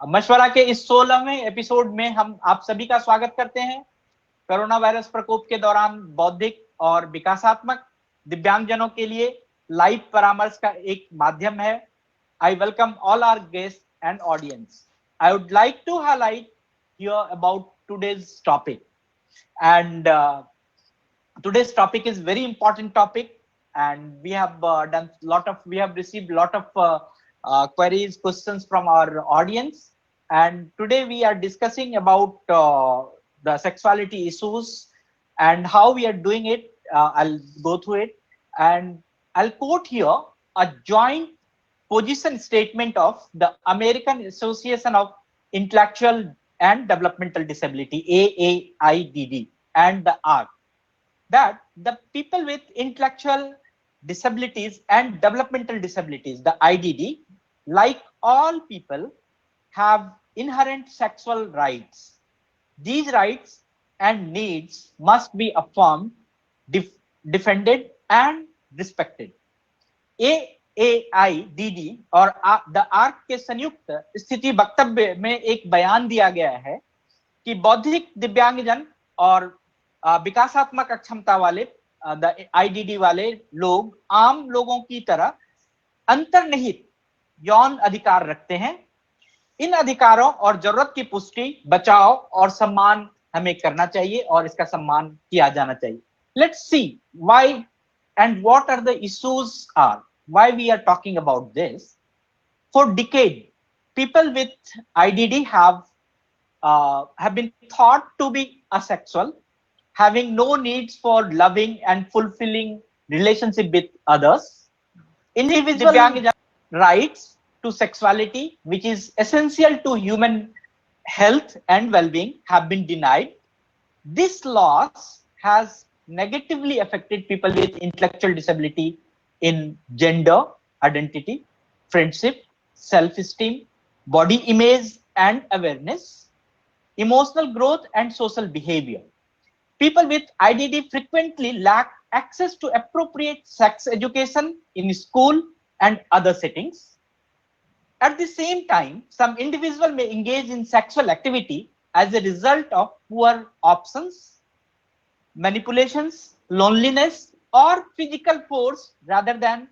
मशवरा के इस 16वें एपिसोड में हम आप सभी का स्वागत करते हैं। कोरोना वायरस प्रकोप के दौरान बौद्धिक और विकासात्मक दिव्यांगजनों के लिए लाइव परामर्श का एक माध्यम है। I welcome all our guests and audience. I would like to highlight here about today's topic, and today's topic is very important topic, and we have received lot of queries, questions from our audience, and today we are discussing about the sexuality issues and how we are doing it. I'll go through it, and I'll quote here a joint position statement of the American Association of Intellectual and Developmental Disability, AAIDD, and the ARC, that the people with intellectual disabilities and developmental disabilities, the IDD, like all people, have inherent sexual rights. These rights and needs must be affirmed, defended, and respected. AAIDD और the arc के संयुक्त स्थिति वक्तव्य में एक बयान दिया गया है कि बौद्धिक दिव्यांगजन और विकासात्मक अक्षमता वाले द आईडीडी वाले लोग आम लोगों की तरह अंतर्निहित यौन अधिकार रखते हैं। इन अधिकारों और जरूरत की पुष्टि, बचाव और सम्मान हमें करना चाहिए और इसका सम्मान किया जाना चाहिए। Let's see why and what are the issues are. Why we are talking about this? For decades, people with IDD have been thought to be asexual, having no needs for loving and fulfilling relationship with others. Individual rights to sexuality, which is essential to human health and well-being, have been denied. This loss has negatively affected people with intellectual disability in gender identity, friendship, self-esteem, body image and awareness, emotional growth and social behavior. People with IDD frequently lack access to appropriate sex education in school and other settings. At the same time, some individuals may engage in sexual activity as a result of poor options, manipulations, loneliness, or physical force rather than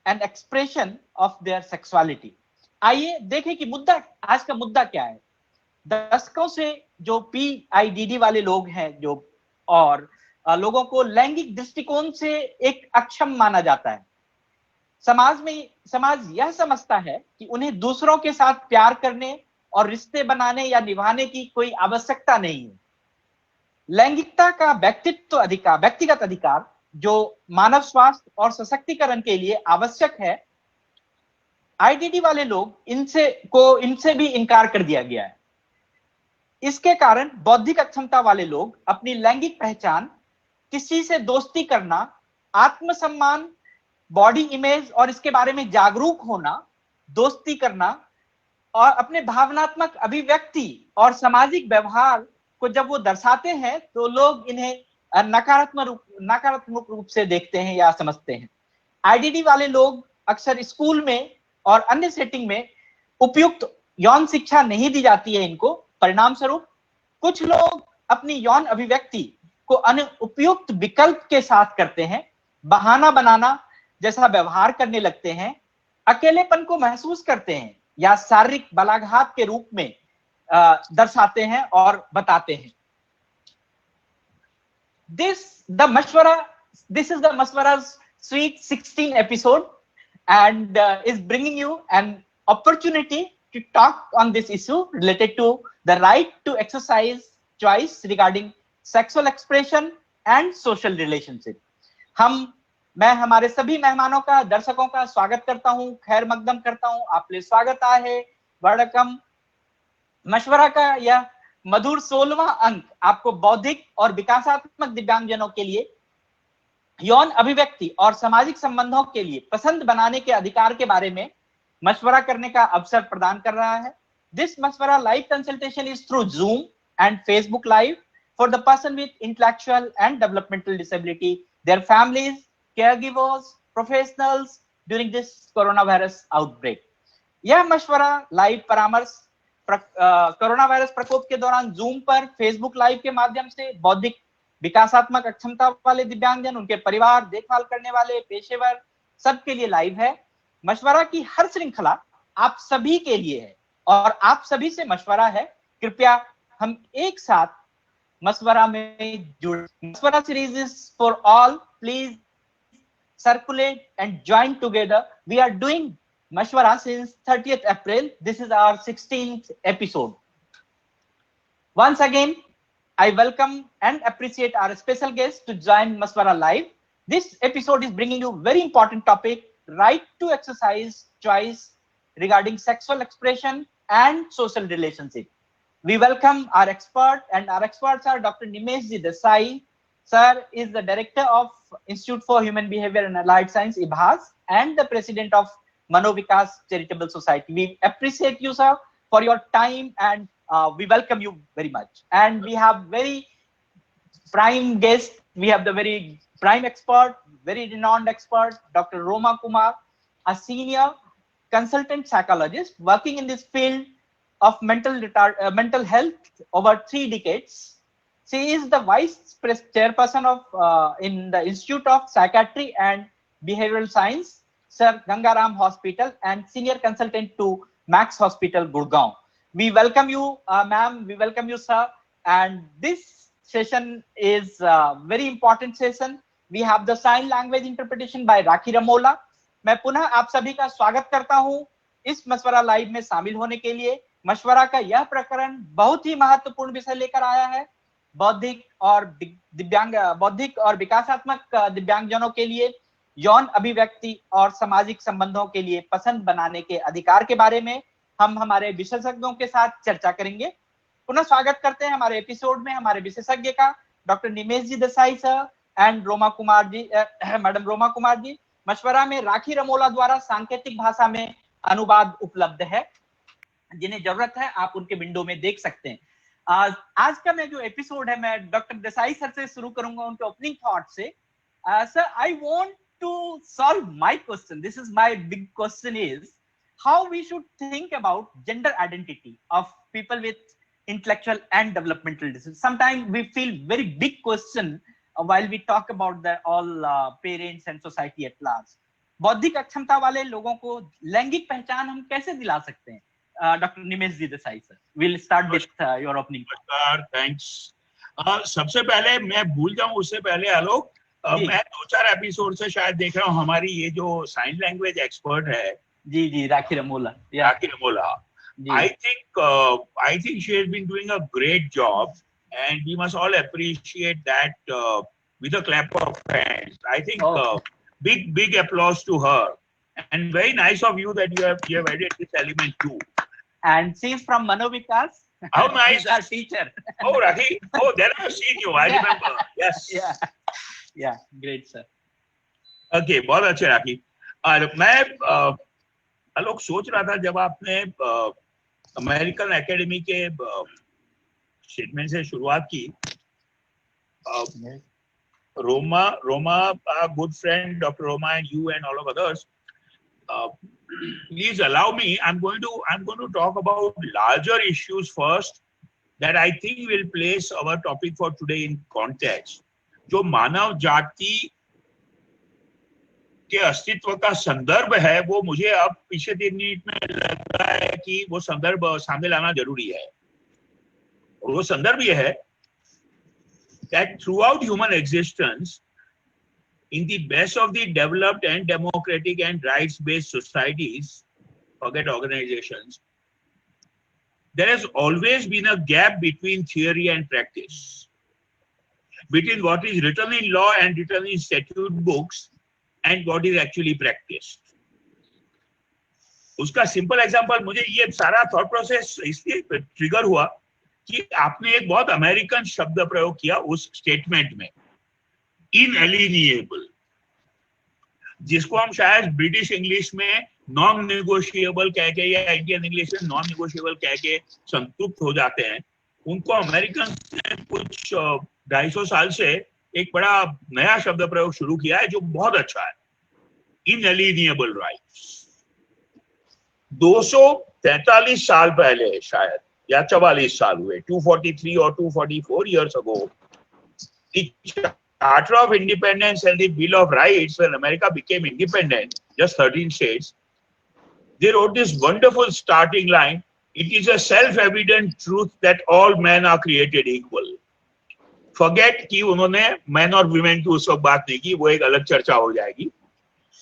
an expression of their sexuality. आइए देखें कि आज का मुद्दा क्या है। दशकों से जो पीआईडीडी वाले लोग हैं जो और लोगों को लैंगिक दृष्टिकोण से एक अक्षम माना जाता है। समाज यह समझता है कि उन्हें दूसरों के साथ प्यार करने और रिश्ते बनाने या निभाने की कोई आवश्यकता नहीं है। लैंगिकता का व्यक्तिगत अधिकार जो मानव स्वास्थ्य और सशक्तिकरण के लिए आवश्यक है, आईडीडी वाले लोग इनसे भी इनकार कर दिया गया है। इसके कारण बौद्धिक अक्षमता वाले लोग अपनी लैंगिक पहचान, किसी से दोस्ती करना, आत्मसम्मान, बॉडी इमेज और इसके बारे में जागरूक होना, दोस्ती करना और अपने भावनात्मक अभिव्यक्ति और सामाजिक व्यवहार को जब वो दर्शाते हैं तो लोग इन्हें नकारात्मक रूप से देखते हैं या समझते हैं। आईडीडी वाले लोग अक्सर स्कूल में और अन्य सेटिंग में उपयुक्त यौन शिक्षा नहीं दी जाती है इनको। परिणाम स्वरूप कुछ लोग अपनी यौन अभिव्यक्ति को अनुपयुक्त विकल्प के साथ करते हैं, बहाना बनाना जैसा व्यवहार करने लगते हैं, अकेलेपन को महसूस करते हैं या शारीरिक बलाघात के रूप में दर्शाते हैं और बताते हैं। This is the Mashwara's Sweet 16 episode, and is bringing you an opportunity to talk on this issue related to the right to exercise choice regarding sexual expression and social relationship. मैं हमारे सभी मेहमानों का, दर्शकों का स्वागत करता हूं, खैर मकदम करता हूं। आपले स्वागत आहे, वड़कम। मशवरा का यह मधुर 16वां अंक आपको बौद्धिक और विकासात्मक दिव्यांगजनों के लिए यौन अभिव्यक्ति और सामाजिक संबंधों के लिए पसंद बनाने के अधिकार के बारे में मशवरा करने का अवसर प्रदान कर रहा है। This मशवरा live consultation is through Zoom and Facebook Live for the person with intellectual and developmental disability, their families, caregivers, professionals during this coronavirus outbreak. यह मशवरा लाइव परामर्श कोरोना वायरस प्रकोप के दौरान जूम पर, फेसबुक लाइव के माध्यम से बौद्धिक विकासात्मक अक्षमता वाले दिव्यांगजन, उनके परिवार, देखभाल करने वाले पेशेवर, सबके लिए लाइव है। मशवरा की हर श्रृंखला आप सभी के लिए है और आप सभी से मशवरा है, कृपया हम एक साथ मशवरा में जुड़े। मशवरा series is for all, please circulate and join together. We are doing Mashwara since 30th April. This is our 16th episode. Once again, I welcome and appreciate our special guest to join Mashwara Live. This episode is bringing you very important topic, right to exercise choice regarding sexual expression and social relationship. We welcome our expert, and our experts are Dr. Nimesh Ji Desai. Sir is the director of Institute for Human Behavior and Allied Science, IBHAS, and the president of Manovikas Charitable Society. We appreciate you, sir, for your time, and we welcome you very much. And we have very prime guest. We have the very prime expert, very renowned expert, Dr. Roma Kumar, a senior consultant psychologist working in this field of mental health over 3 decades. She is the vice chairperson of in the Institute of Psychiatry and Behavioral Science, Sir Gangaram Hospital, and senior consultant to Max Hospital, Gurgaon. We welcome you, ma'am. We welcome you, sir. And this session is a very important session. We have the sign language interpretation by Rakhi Ramola. मैं पुनः आप सभी का स्वागत करता हूं इस मशवरा लाइव में शामिल होने के लिए। मशवरा का यह प्रकरण बहुत ही महत्वपूर्ण विषय लेकर आया है, बौद्धिक और विकासात्मक दिव्यांगजनों के लिए यौन अभिव्यक्ति और सामाजिक संबंधों के लिए पसंद बनाने के अधिकार के बारे में हम हमारे विशेषज्ञों के साथ चर्चा करेंगे। पुनः स्वागत करते हैं हमारे एपिसोड में हमारे विशेषज्ञ का, doctor Nimesh ji Desai sir and Roma Kumar ji, madam Roma Kumar ji. मशवरा में राखी रमोला द्वारा सांकेतिक भाषा में अनुवाद उपलब्ध है, जिन्हें जरूरत है आप उनके विंडो में देख सकते हैं। आज का मैं जो एपिसोड है, मैं डॉक्टर देसाई सर से शुरू करूंगा उनके ओपनिंग थॉट से। Sir, I want to solve my question. This is my big question is how we should think about gender identity of people with intellectual and developmental disease. Sometimes we feel very big question while we talk about the all parents and society at large. बौद्धिक अक्षमता वाले लोगों को लैंगिक पहचान हम कैसे दिला सकते हैं? Doctor Nimesh ji Desai sir, we'll start with your opening. Thanks. सबसे पहले मैं भूल जाऊं उससे पहले आलोक, मैं 2-4 एपिसोड से शायद देख रहा हूं हमारी ये जो साइन लैंग्वेज एक्सपर्ट है जी राखी Ramola, I think she has been doing a great job, and we must all appreciate that with a clap of hands. I think big applause to her, and very nice of you that you have added this element too. And she's from Manovikas. How nice! She's our teacher. Oh, Rakhi. Oh, then I've seen you. I remember. Yes. Yeah. Great, sir. Okay, बहुत अच्छे राखी। और मैं आलोक सोच रहा था जब आपने American academy के स्टेटमेंट से शुरुआत की, Roma, good friend, Dr. Roma, and you and all of others. Please allow me. I'm going to talk about larger issues first that I think will place our topic for today in context. जो मानव जाति के अस्तित्व का संदर्भ है, वो मुझे अब पिछले 3 मिनट में लग रहा है कि वो संदर्भ सामने लाना जरूरी है। और वो संदर्भ ये है that throughout human existence, in the best of the developed and democratic and rights-based societies, forget organizations, there has always been a gap between theory and practice, between what is written in law and written in statute books and what is actually practiced. उसका simple example, मुझे ये सारा thought process इसलिए trigger हुआ कि आपने एक बहुत अमेरिकन शब्द प्रयोग किया उस स्टेटमेंट में, इनएलिनिएबल, जिसको हम शायद ब्रिटिश इंग्लिश में नॉन नेगोशिएबल कह के या इंडियन इंग्लिश में नॉन नेगोशिएबल कह के संतुष्ट हो जाते हैं। उनको अमेरिकन ने कुछ 250 साल से एक बड़ा नया शब्द प्रयोग शुरू किया है जो बहुत अच्छा है, इनएलिनिएबल राइट्स। 200 43 साल पहले शायद या 44 साल हुए, 243 or 244 years ago, the Charter of Independence and the Bill of Rights, when America became independent, just 13 states, they wrote this wonderful starting line: it is a self-evident truth that all men are created equal. Forget कि उन्होंने men और women की उस वक्त बात नहीं की, वो एक अलग चर्चा हो जाएगी.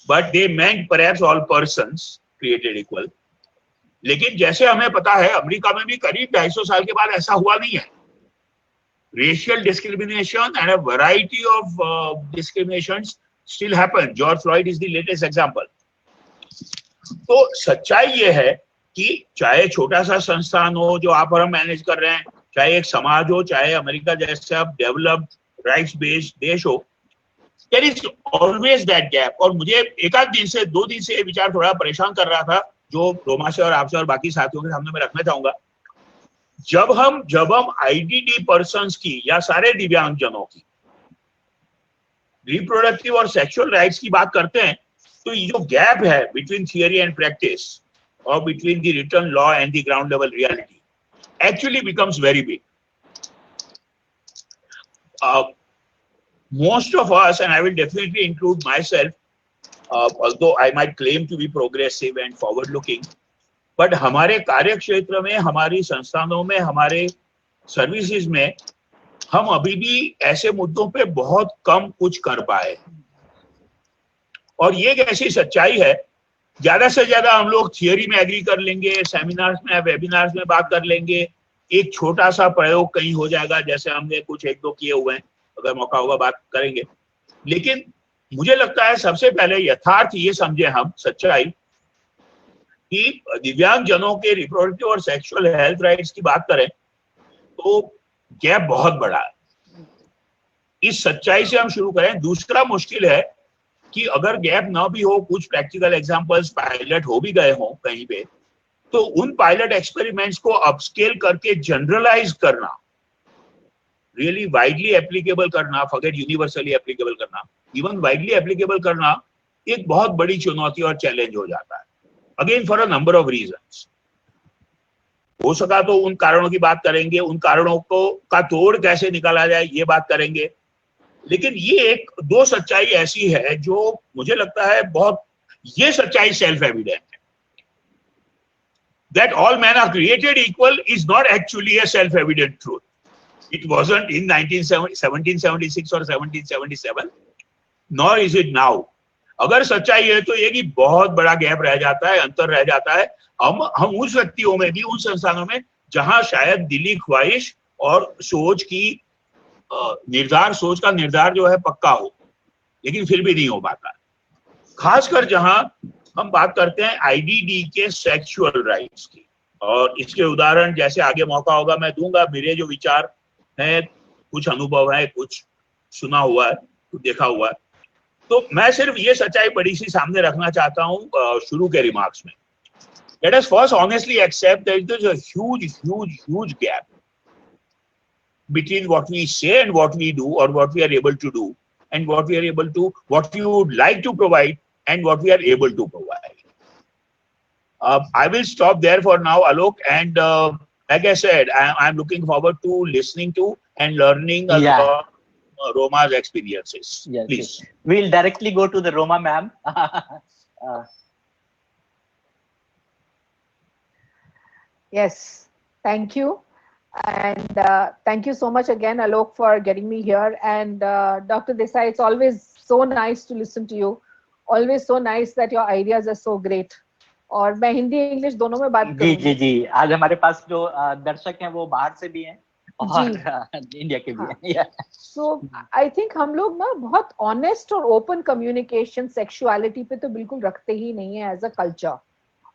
But they meant perhaps all persons created equal. लेकिन जैसे हमें पता है, अमेरिका में भी करीब 250 साल के बाद ऐसा हुआ नहीं है. Racial discrimination and a variety of discriminations still happen. George Floyd is the latest example. तो सच्चाई ये है कि चाहे छोटा सा संस्थान हो जो आप और हम मैनेज कर रहे हैं, चाहे एक समाज हो, चाहे अमेरिका जैसा डेवलप्ड राइट्स बेस्ड देश हो, there is always that gap. और मुझे एक आध दिन से, 2 दिन से ये विचार थोड़ा परेशान कर रहा था, जो रोमा से और आपसे और बाकी साथियों के सामने मैं रखना चाहूंगा. जब हम आईडीडी पर्सन्स की या सारे दिव्यांगजनों की रिप्रोडक्टिव और सेक्सुअल राइट्स की बात करते हैं, तो ये जो गैप है बिटवीन थियरी एंड प्रैक्टिस और between the written law and the ground level reality actually becomes very big. Most of us, and I will definitely include myself, although I might claim to be progressive and forward looking, but हमारे कार्य क्षेत्र में, हमारी संस्थानों में, हमारे services में हम अभी भी ऐसे मुद्दों पे बहुत कम कुछ कर पाए. और ये एक ऐसी सच्चाई है, ज्यादा से ज्यादा हम लोग थियरी में एग्री कर लेंगे, सेमिनार्स में, वेबिनार्स में बात कर लेंगे, एक छोटा सा प्रयोग कहीं हो जाएगा, जैसे हमने कुछ 1-2 किए हुए हैं, अगर मौका होगा बात करेंगे. लेकिन मुझे लगता है सबसे पहले यथार्थ ये समझे हम, सच्चाई, कि दिव्यांग जनों के रिप्रोडक्टिव और सेक्सुअल हेल्थ राइट्स की बात करें तो गैप बहुत बड़ा है. इस सच्चाई से हम शुरू करें. दूसरा मुश्किल है कि अगर गैप ना भी हो, कुछ प्रैक्टिकल एग्जांपल्स पायलट हो भी गए हों कहीं पे, तो उन पायलट एक्सपेरिमेंट्स को अपस्केल करके जनरलाइज करना, रियली वाइडली एप्लीकेबल करना, फॉरगेट यूनिवर्सली एप्लीकेबल करना, इवन वाइडली एप्लीकेबल करना एक बहुत बड़ी चुनौती और चैलेंज हो जाता है. Again for a number of reasons. हो सका तो उन कारणों की बात करेंगे, उन कारणों को का तोड़ कैसे निकाला जाए ये बात करेंगे. लेकिन ये एक 2 सच्चाई ऐसी है जो मुझे लगता है बहुत, ये सच्चाई सेल्फ एविडेंट है. That all men are created equal is not actually a self evident truth. It wasn't in 1776 or 1777, nor is it now. अगर सच्चाई है तो ये कि बहुत बड़ा गैप रह जाता है, अंतर रह जाता है. हम उस व्यक्तियों में भी, उन संस्थानों में जहां शायद दिली ख्वाहिश और सोच का निर्धार जो है पक्का हो, लेकिन फिर भी नहीं हो पाता. खासकर जहां हम बात करते हैं आईडीडी के सेक्सुअल राइट्स की, और इसके उदाहरण जैसे आगे मौका होगा मैं दूंगा. मेरे जो विचार हैं, कुछ अनुभव है, कुछ सुना हुआ है, कुछ देखा हुआ है, तो मैं सिर्फ ये सच्चाई बड़ी सी सामने रखना चाहता हूँ शुरू के रिमार्क्स में. Let us first honestly accept that there is a huge gap between what we say and what we do, or what we are able to do, and what we would like to provide and what we are able to provide. I will stop there for now, Alok, and like I said, I'm looking forward to listening to and learning about Roma's experiences. Yes, please. Yes. We'll directly go to the Roma ma'am. Yes, thank you. And thank you so much again, Alok, for getting me here. And Dr. Desai, it's always so nice to listen to you. Always so nice that your ideas are so great. और मैं Hindi English दोनों में बात करूंगी. जी जी जी. आज हमारे पास जो दर्शक हैं वो बाहर से भी हैं और इंडिया के भी हैं. So I think हम लोग ना बहुत ऑनेस्ट और ओपन कम्युनिकेशन सेक्सुअलिटी पे तो बिल्कुल रखते ही नहीं है एज अ कल्चर.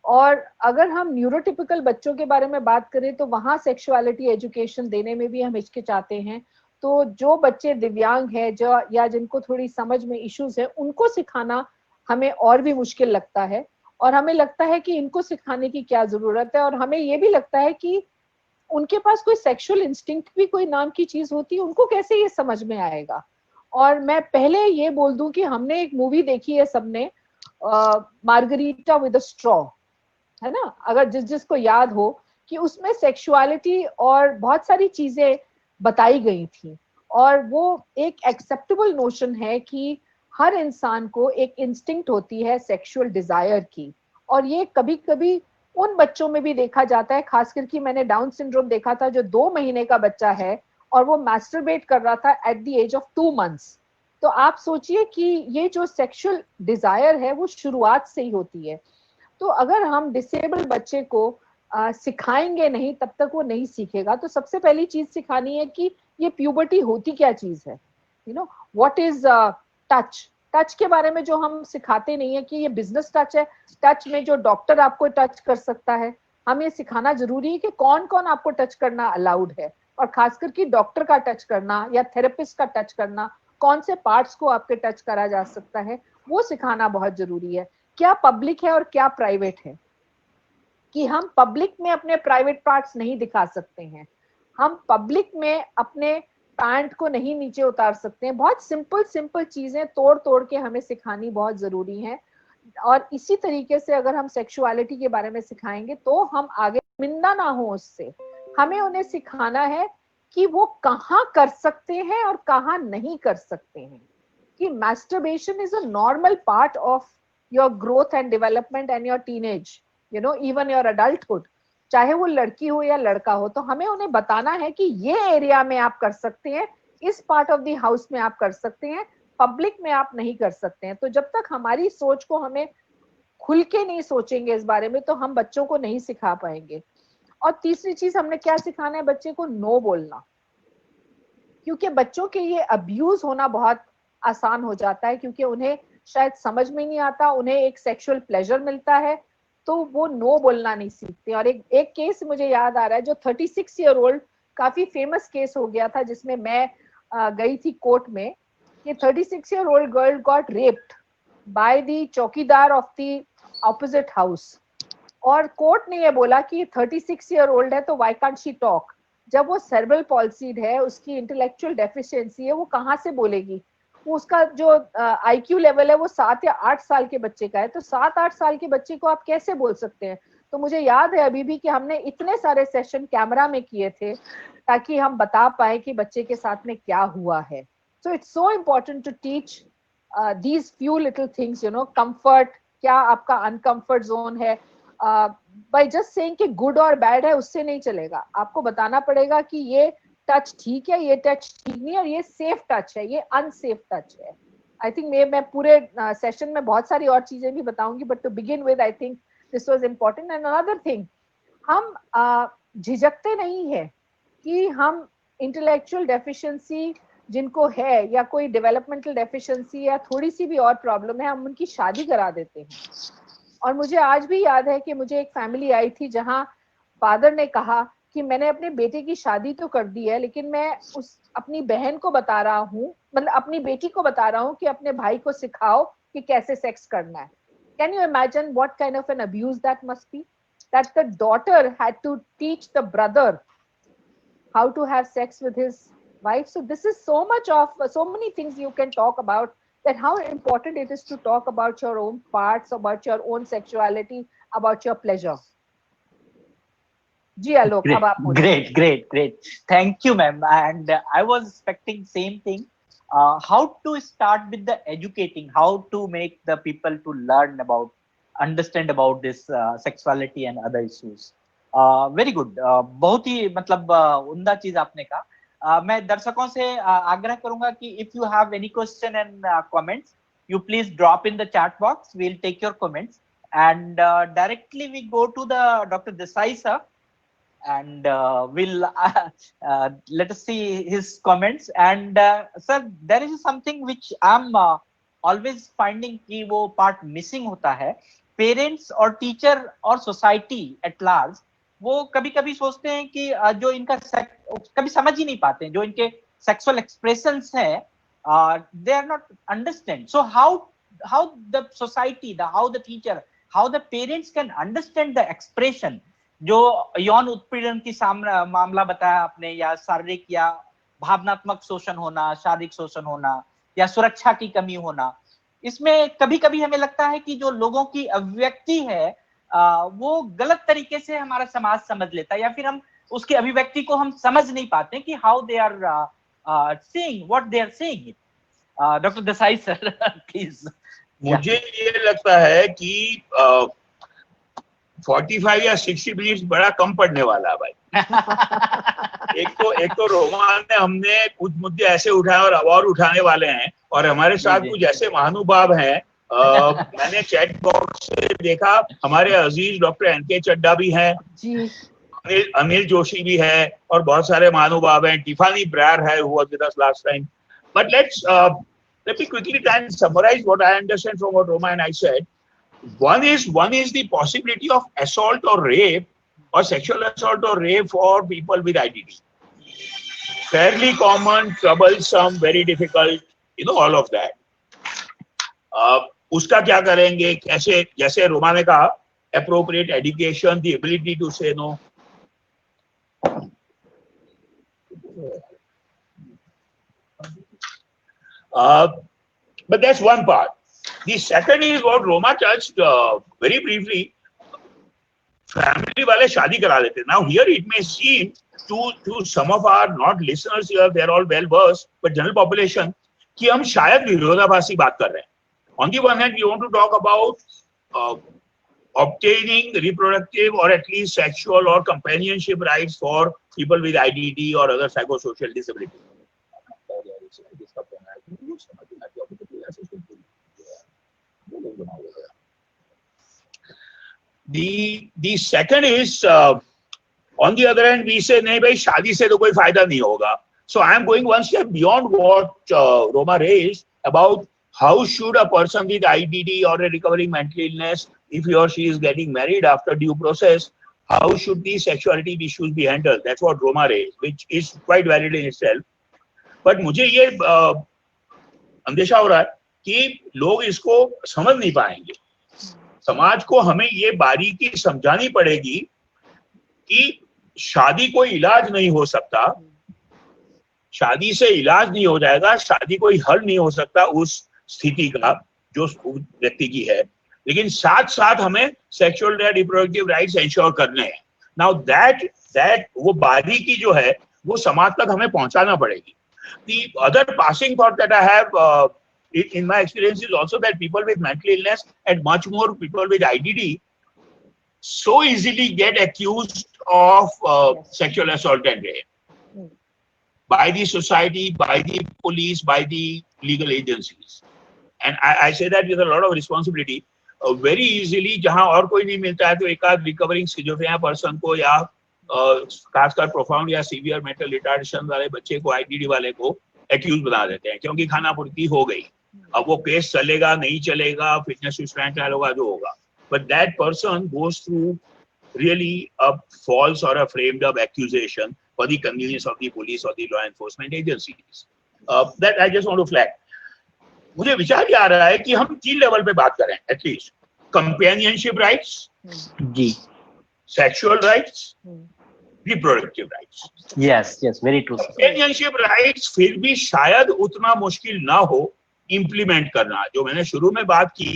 और अगर हम न्यूरोटिपिकल बच्चों के बारे में बात करें तो वहाँ सेक्सुअलिटी एजुकेशन देने में भी हम हिचकिचाते हैं. तो जो बच्चे दिव्यांग हैं, जो या जिनको थोड़ी समझ में इश्यूज है, उनको सिखाना हमें और भी मुश्किल लगता है. और हमें लगता है कि इनको सिखाने की क्या जरूरत है. और हमें ये भी लगता है कि उनके पास कोई सेक्सुअल इंस्टिंक्ट भी कोई नाम की चीज होती है, उनको कैसे ये समझ में आएगा. और मैं पहले ये बोल दूं कि हमने एक मूवी देखी है सबने, मार्गरीटा विद अ स्ट्रॉ. है ना, अगर जिसको याद हो कि उसमें सेक्सुअलिटी और बहुत सारी चीजें बताई गई थी, और वो एक एक्सेप्टेबल नोशन है कि हर इंसान को एक इंस्टिंक्ट होती है सेक्सुअल डिजायर की, और ये कभी कभी उन बच्चों में भी देखा जाता है, खास करके मैंने डाउन सिंड्रोम देखा था जो 2 महीने का बच्चा है और वो मैस्टरबेट कर रहा था at the age of 2 months। तो आप सोचिए कि ये जो सेक्सुअल डिजायर है वो शुरुआत से ही होती है। तो अगर हम डिसेबल्ड बच्चे को सिखाएंगे नहीं तब तक वो नहीं सीखेगा। तो सबसे पहली चीज सिखानी है कि ये प्यूबर्टी होती क्या चीज है, you know what is touch. Touch के बारे में जो हम सिखाते नहीं है कि ये बिजनेस टच है, टच में जो डॉक्टर आपको टच कर सकता है, हम ये सिखाना जरूरी है कि कौन कौन आपको टच करना अलाउड है, और खासकर कि डॉक्टर का टच करना या थेरेपिस्ट का टच करना, कौन से पार्ट्स को आपके टच करा जा सकता है, वो सिखाना बहुत जरूरी है। क्या पब्लिक है और क्या प्राइवेट है, कि हम पब्लिक में अपने प्राइवेट पार्ट्स नहीं दिखा सकते हैं, हम पब्लिक में अपने पैंट को नहीं नीचे उतार सकते हैं। बहुत सिंपल सिंपल चीजें तोड़ तोड़ के हमें सिखानी बहुत जरूरी है। और इसी तरीके से अगर हम सेक्सुअलिटी के बारे में सिखाएंगे तो हम आगे मिंदा ना हो उससे। हमें उन्हें सिखाना है कि वो कहाँ कर सकते हैं और कहाँ नहीं कर सकते हैं, कि masturbation is a normal part of your growth and development and your teenage, even your adulthood, चाहे वो लड़की हो या लड़का हो। तो हमें उन्हें बताना है कि ये एरिया में आप कर सकते हैं, इस पार्ट ऑफ द हाउस में आप कर सकते हैं, पब्लिक में आप नहीं कर सकते हैं। तो जब तक हमारी सोच को हमें खुल के नहीं सोचेंगे इस बारे में तो हम बच्चों को नहीं सिखा पाएंगे। और तीसरी चीज हमने क्या सिखाना है, बच्चे को नो बोलना, क्योंकि बच्चों के ये अब्यूज होना बहुत आसान हो जाता है, क्योंकि उन्हें शायद समझ में नहीं आता, उन्हें एक सेक्सुअल प्लेजर मिलता है तो वो नो बोलना नहीं सीखते। और एक केस मुझे याद आ रहा है जो 36 ईयर ओल्ड, काफी फेमस केस हो गया था जिसमें मैं गई थी कोर्ट में, कि 36 year old girl got raped by the चौकीदार ऑफ द ऑपोजिट हाउस। और कोर्ट ने ये बोला कि 36 ईयर ओल्ड है तो व्हाई कांट शी टॉक, जब वो सेरेब्रल पॉलिसीड है, उसकी इंटेलेक्चुअल डेफिशिएंसी है, वो कहाँ से बोलेगी। वो उसका जो आईक्यू लेवल है वो 7 या 8 साल के बच्चे का है, तो 7-8 साल के बच्चे को आप कैसे बोल सकते हैं। तो मुझे याद है अभी भी कि हमने इतने सारे सेशन कैमरा में किए थे ताकि हम बता पाए कि बच्चे के साथ में क्या हुआ है। So it's so important to teach these few little things, comfort, क्या आपका अनकंफर्ट जोन है। बाय जस्ट सेइंग कि गुड और बैड है उससे नहीं चलेगा, आपको बताना पड़ेगा कि ये टच ठीक है, ये टच ठीक नहीं है, और ये सेफ टच है, ये अनसेफ टच है। आई थिंक मैं पूरे सेशन में बहुत सारी और चीजें भी बताऊंगी, but to begin with I think this was important. And another thing, हम झिझकते नहीं है कि हम इंटेलेक्चुअल डेफिशिएंसी जिनको है या कोई डेवलपमेंटल डेफिशिएंसी या थोड़ी सी भी और प्रॉब्लम है, हम उनकी शादी करा देते हैं। और मुझे आज भी याद है कि मुझे एक फैमिली आई थी जहां फादर ने कहा कि मैंने अपने बेटे की शादी तो कर दी है, लेकिन मैं उस अपनी बहन को बता रहा हूँ, मतलब अपनी बेटी को बता रहा हूँ कि अपने भाई को सिखाओ कि कैसे सेक्स करना है। Can you imagine what kind of an abuse that must be, that the daughter had to teach the brother how to have sex with his wife. So this is so much of so many things you can talk about, that how important it is to talk about your own parts, about your own sexuality, about your pleasure. जी आलोक, अब आप बोलिए। Great. Thank you, ma'am. And I was expecting same thing. How to start with the educating, how to make the people to learn about, understand about this sexuality and other issues. Very good, बहुत ही मतलब उम्दा चीज आपने कहा। मैं दर्शकों से आग्रह करूंगा कि if you have any question and comments, you please drop in the chat box, we will take your comments and directly we go to the doctor Desai sir and we'll let us see his comments. And sir, there is something which I'm always finding कि वो part missing होता है। Parents और teacher और society at large वो कभी कभी सोचते हैं कि जो इनका कभी समझ ही नहीं पाते हैं, जो इनके सेक्सुअल एक्सप्रेशंस हैं, they are not understand. So how the society, how the teacher, how the parents can understand the expression. जो यौन उत्पीड़न की मामला बताया आपने, या शारीरिक या भावनात्मक शोषण होना, शारीरिक शोषण होना, या सुरक्षा की कमी होना, इसमें कभी कभी हमें लगता है कि जो लोगों की अभिव्यक्ति है वो गलत तरीके से हमारा समाज समझ लेता है, या फिर हम उसके अभिव्यक्ति को हम समझ नहीं पाते कि how they are saying what they are saying. Doctor Desai sir please. मुझे ये लगता है कि 45 या 60 मिनट्स बड़ा कम पड़ने वाला है भाई। एक तो रोमा ने हमने कुछ मुद्दे ऐसे उठाए और उठाने वाले हैं, और हमारे साथ कुछ ऐसे महानुभाव हैं। मैंने चैट बॉक्स से देखा, हमारे अजीज डॉक्टर एनके चड्डा भी हैं जी, अनिल जोशी भी है, और बहुत सारे महानुभाव हैं। टिफानी ब्रायर है, who was with us last time. But let me quickly try and summarize what I understand from what Roma and I said. One is the possibility of assault or rape, or sexual assault or rape for people with IDD. Fairly common, troublesome, very difficult, all of that. उसका क्या करेंगे, कैसे, जैसे रोमा ने कहा, appropriate education, the ability to say no. But that's one part. The second is what Roma touched very briefly. Family वाले शादी करा देते. Now here it may seem to some of our not listeners here, they're all well versed, but general population, कि हम शायद विरोधाभासी बात कर रहे हैं. On the one hand, we want to talk about obtaining reproductive or at least sexual or companionship rights for people with IDD or other psychosocial disability. The second is, on the other hand, we say, नहीं भाई शादी से तो कोई फायदा नहीं होगा. So I am going one step beyond what Roma raised about how should a person with IDD or a recovering mental illness, if he or she is getting married after due process, how should these sexuality issues be handled? That's what Roma raised, which is quite valid in itself. But मुझे ये अंदेशा हो रहा है कि लोग इसको समझ नहीं पाएंगे. समाज को हमें ये बारीकी समझानी पड़ेगी कि शादी कोई इलाज नहीं हो सकता, शादी से इलाज नहीं हो जाएगा, शादी कोई हल नहीं हो सकता उस स्थिति का जो व्यक्ति की है, लेकिन साथ साथ हमें सेक्सुअल रिप्रोडक्टिव राइट्स इंश्योर करने हैं. नाउ दैट वो बारीकी जो है वो समाज तक हमें पहुंचाना पड़ेगी. The other passing thought that I have in my experience is also that people with mental illness and much more people with IDD so easily get accused of sexual assault and rape by the society, by the police, by the legal agencies. And I say that with a lot of responsibility. Very easily, जहाँ और कोई नहीं मिलता है तो एक आध recovering schizophrenia person को या खासकर प्रोफाउंड या सीवियर मेंटल रिटार्डेशन वाले बच्चे को, आईडीडी वाले को एक्यूज बना देते हैं क्योंकि खाना पूर्ति हो गई. अब वो केस चलेगा नहीं चलेगा, फिटनेस स्टैंड ट्रायल होगा, जो होगा, but that person goes through really a false or a framed up accusation for the convenience of the police or the law enforcement agencies. That I just want to flag. मुझे विचार ये आ रहा है कि हम 3 लेवल पे बात करें एटलीस्ट. कंपेनियनशिप राइट्स, जी, sexual rights, reproductive rights. Yes very true. Companionship rights फिर भी शायद उतना मुश्किल ना हो इम्प्लीमेंट करना. जो मैंने शुरू में बात की,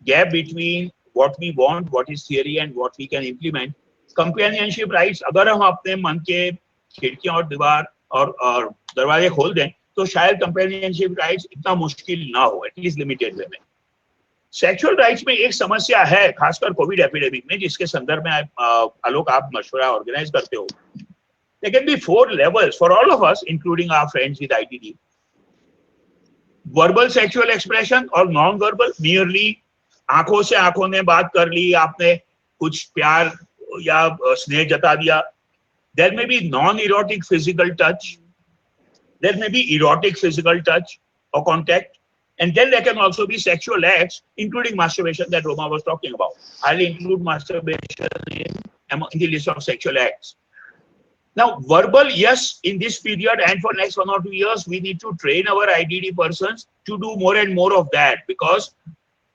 gap between what we want, what is theory and what we can implement. Companionship rights अगर हम अपने मन के खिड़कियां और दीवार और दरवाजे खोल दें तो शायद कंपेनियनशिप राइट्स इतना मुश्किल ना हो, एटलीस्ट लिमिटेड वे में. सेक्सुअल राइट्स में एक समस्या है, खासकर कोविड एपिडेमिक में, जिसके संदर्भ में आलोक आप मशवरा ऑर्गेनाइज करते हो. There can be 4 levels for all of us, including our friends with IDD. Verbal sexual expression or non-verbal, merely आंखों से आंखों ने बात कर ली, आपने कुछ प्यार या स्नेह जता दिया. There may be non-erotic physical touch. There may be erotic physical touch or contact. And then there can also be sexual acts, including masturbation that Roma was talking about. I'll include masturbation in the list of sexual acts. Now, verbal, yes, in this period and for next 1 or 2 years, we need to train our IDD persons to do more and more of that, because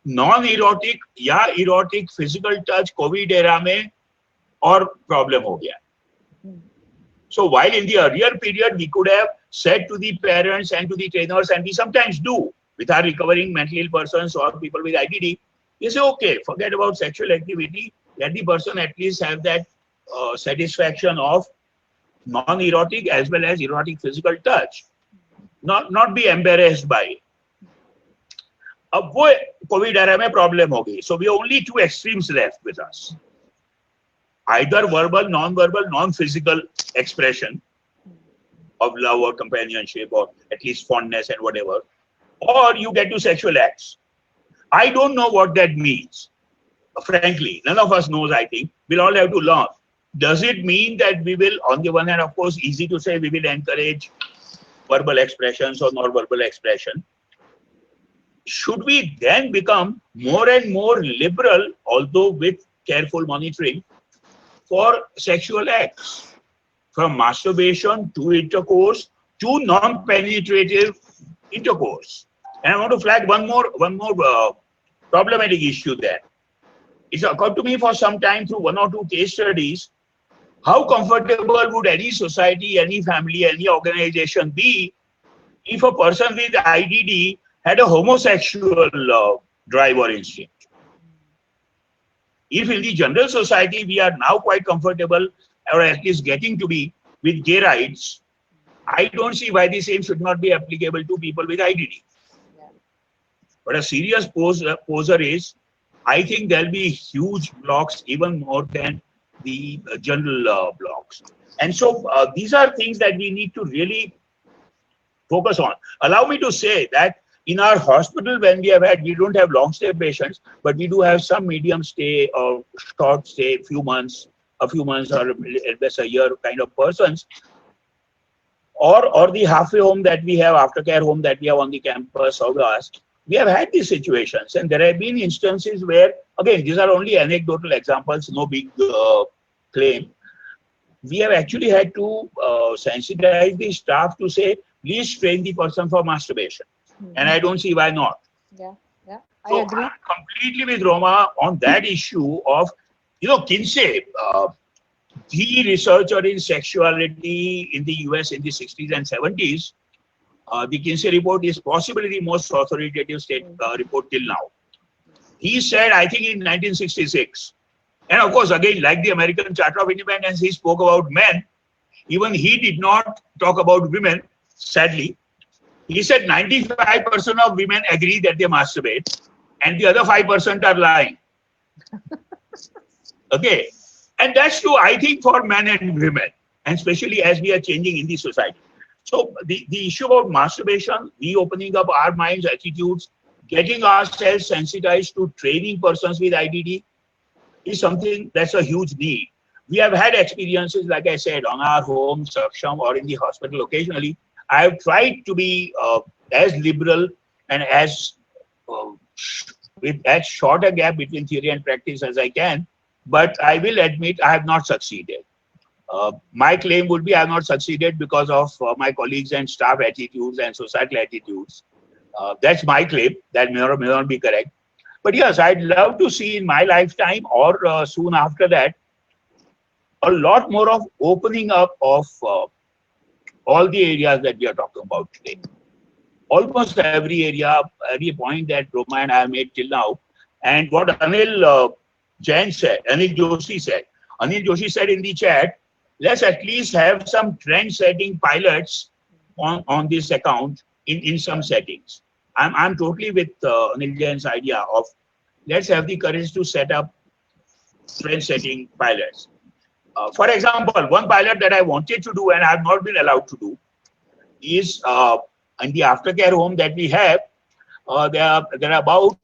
non-erotic या erotic physical touch COVID era में और problem हो गया. So while in the earlier period we could have said to the parents and to the trainers, and we sometimes do with our recovering mental ill persons or people with IDD, You say, okay, forget about sexual activity. Let the person at least have that satisfaction of non-erotic as well as erotic physical touch. Not be embarrassed by it. अब वो Covid era में problem हो गई. So we are only two extremes left with us. Either verbal, non-verbal, non-physical expression of love or companionship or at least fondness and whatever, or you get to sexual acts. I don't know what that means. Frankly, none of us knows, I think. We'll all have to learn. Does it mean that we will, on the one hand, of course, easy to say we will encourage verbal expressions or non-verbal expression? Should we then become more and more liberal, although with careful monitoring, for sexual acts? From masturbation to intercourse to non-penetrative intercourse. And I want to flag one more problematic issue there. It's occurred to me for some time through one or two case studies, how comfortable would any society, any family, any organization be if a person with IDD had a homosexual drive or instinct? If in the general society we are now quite comfortable, or at least getting to be, with gay rights, I don't see why the same should not be applicable to people with IDD. Yeah. But a serious poser is, I think there'll be huge blocks, even more than the general blocks. And so these are things that we need to really focus on. Allow me to say that in our hospital, when we don't have long stay patients, but we do have some medium stay or short stay, a few months or at best a year kind of persons, or the halfway home that we have, aftercare home that we have on the campus of us. We have had these situations, and there have been instances where, again, these are only anecdotal examples, no big claim. We have actually had to sensitize the staff to say, please train the person for masturbation. And I don't see why not. Yeah, I so agree. I'm completely with Roma on that issue of, Kinsey, the researcher in sexuality in the US in the 60s and 70s, the Kinsey report is possibly the most authoritative state report till now. He said, I think in 1966, and of course, again, like the American Charter of Independence, he spoke about men. Even he did not talk about women, sadly. He said 95% of women agree that they masturbate, and the other 5% are lying. Okay. And that's true, I think, for men and women, and especially as we are changing in the society. So the issue about masturbation, reopening up our minds, attitudes, getting ourselves sensitized to training persons with IDD is something that's a huge need. We have had experiences, like I said, on our home, Saksham, or in the hospital occasionally. I have tried to be as liberal and with as short a gap between theory and practice as I can, but I will admit I have not succeeded. My claim would be I have not succeeded because of my colleagues and staff attitudes and societal attitudes. That's my claim. That may or may not be correct. But yes, I'd love to see in my lifetime or soon after that, a lot more of opening up of all the areas that we are talking about today. Almost every area, every point that Roma and I have made till now. And what Anil Jain said, Anil Joshi said. Anil Joshi said in the chat, let's at least have some trend-setting pilots on this account in some settings. I'm totally with Anil Jain's idea of let's have the courage to set up trend-setting pilots. For example, one pilot that I wanted to do and I have not been allowed to do is in the aftercare home that we have. There are about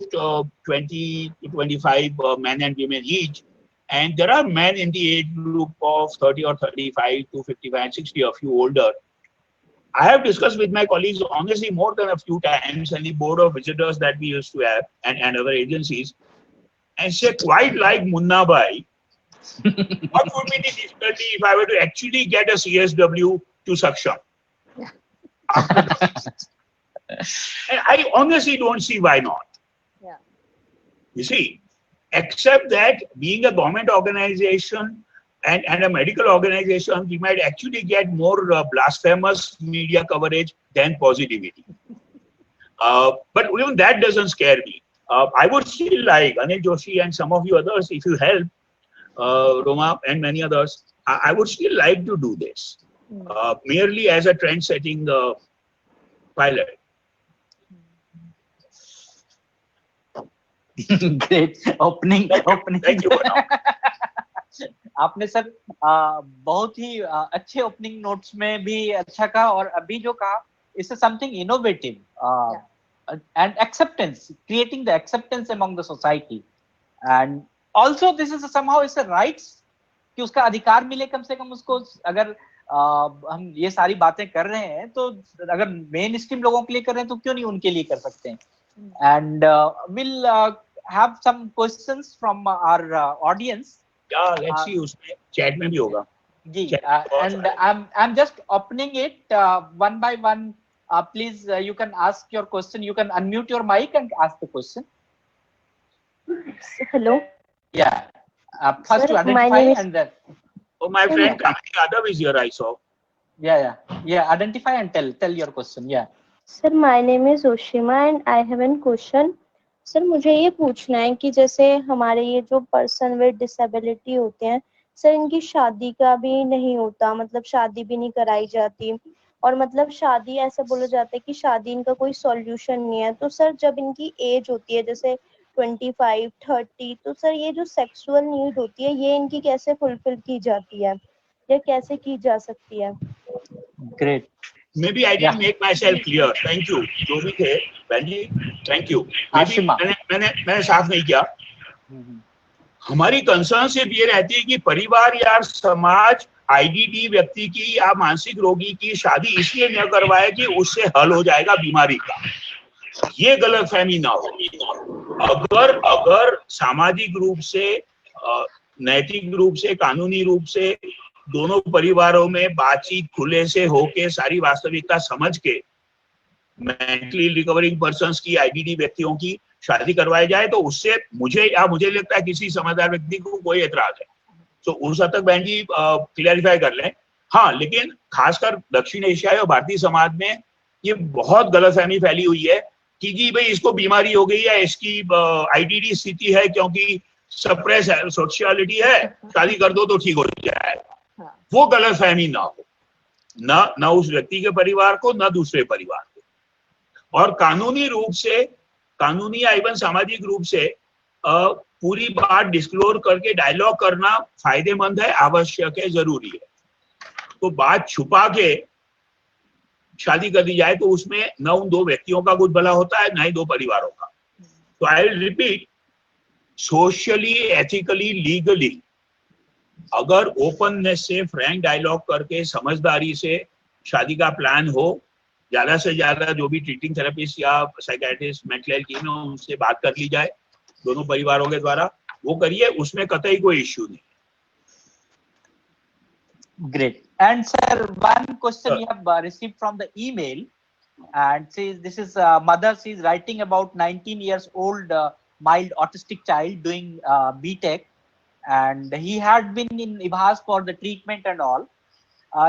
20 to 25 men and women each, and there are men in the age group of 30 or 35 to 55 and 60, a few older. I have discussed with my colleagues honestly more than a few times, and the board of visitors that we used to have and other agencies, and say quite like Munna Bhai, what would be the difficulty if I were to actually get a CSW to Saksham? Yeah. And I honestly don't see why not. Yeah. You see, except that being a government organization and a medical organization, we might actually get more blasphemous media coverage than positivity. But even that doesn't scare me. I would still like Anil Joshi and some of you others, if you help, Roma and many others, I would still like to do this, merely as a trend-setting pilot. Great opening. Thank you for now. आपने sir बहुत ही अच्छे opening notes में भी अच्छा कहा, और अभी जो कहा इससे something innovative and acceptance, creating the acceptance among the society, and also this is somehow is a rights कि उसका अधिकार मिले कम से कम उसको. अगर हम ये सारी बातें कर रहे हैं तो अगर मेन स्ट्रीम लोगों के लिए कर रहे हैं तो क्यों नहीं उनके लिए कर सकते हैं. And we'll have some questions from our audience. Yeah, let's see, उसमें chat में भी होगा. जी, and I'm just opening it one by one. Please, you can ask your question. You can unmute your mic and ask the question. Hello. Yeah. First Sir, to identify and then. Oh, my friend Kamini Yadav is here, I saw. Yeah. Identify and tell your question. Yeah. Sir, my name is Oshima and I have a question. Sir मुझे ये पूछना है कि जैसे हमारे ये जो person with disability होते हैं सर, इनकी शादी का भी नहीं होता, मतलब शादी भी नहीं कराई जाती, और मतलब शादी ऐसा बोला जाता है कि शादी इनका कोई सॉल्यूशन नहीं है. तो सर जब इनकी एज होती है जैसे 25, 30, तो सर ये जो सेक्सुअल नीड होती है ये इनकी कैसे फुलफिल की जाती है या कैसे की जा सकती है? Great. Maybe I didn't make myself clear. Thank you. जो भी थे, बहनजी, thank you. Maybe मैंने साफ नहीं किया. हमारी कंसर्न सिर्फ ये रहती है कि परिवार या समाज IDD व्यक्ति की या मानसिक रोगी की शादी इसलिए न करवाए कि उससे हल हो जाएगा बीमारी का. ये गलतफहमी ना हो. अगर सामाजिक रूप से, नैतिक रूप से, कानूनी रूप से दोनों परिवारों में बातचीत खुले से होके सारी वास्तविकता समझ के मेंटली रिकवरिंग पर्सन्स की, IDD व्यक्तियों की शादी करवाई जाए तो उससे मुझे लगता है किसी समझदार व्यक्ति को कोई एतराज है. तो उस हद तक बहन जी क्लियरिफाई कर लें. हाँ, लेकिन खासकर दक्षिण एशियाई और भारतीय समाज में ये बहुत गलतफहमी फैली हुई है कि जी भाई इसको बीमारी हो गई है, इसकी IDD स्थिति है क्योंकि सप्रेस सेक्सुअलिटी है, शादी कर दो तो ठीक हो जाए. वो गलतफहमी ना हो, ना उस व्यक्ति के परिवार को, ना दूसरे परिवार को. और कानूनी रूप से, कानूनी या इवन सामाजिक रूप से पूरी बात डिस्क्लोज करके डायलॉग करना फायदेमंद है, आवश्यक है, जरूरी है. तो बात छुपा के शादी कर दी जाए तो उसमें न उन दो व्यक्तियों का कुछ भला होता है, न ही दो परिवारों का. तो I will repeat, socially, ethically, legally अगर ओपननेस से, फ्रैंक डायलॉग करके, समझदारी से शादी का प्लान हो, ज्यादा से ज्यादा जो भी ट्रीटिंग थेरेपिस्ट या साइकियाट्रिस्ट, मेंटल हेल्थ टीम है उनसे बात कर ली जाए दोनों परिवारों के द्वारा, वो करिए, उसमें कतई कोई इश्यू नहीं. Great. And sir, one question we have received from the email, and says this is mother. She is writing about 19 years old mild autistic child doing BTech, and he had been in IBHAS for the treatment and all.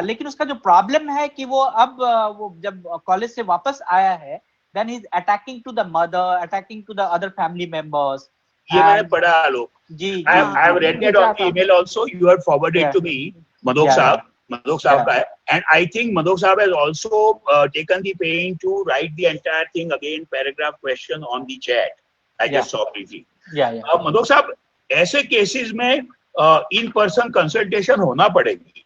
लेकिन उसका जो problem है कि वो अब वो जब college से वापस आया है, then he is attacking to the mother, attacking to the other family members. ये मैंने पढ़ा आलोक. जी. I have read it on the email also. You had forwarded to me, Madhok Saab ka hai. And I think Madhok Saab has also taken the pain to write the entire thing again, paragraph question on the chat. I just saw briefly. Madhok Saab, ऐसे cases में in person consultation होना पड़ेगी.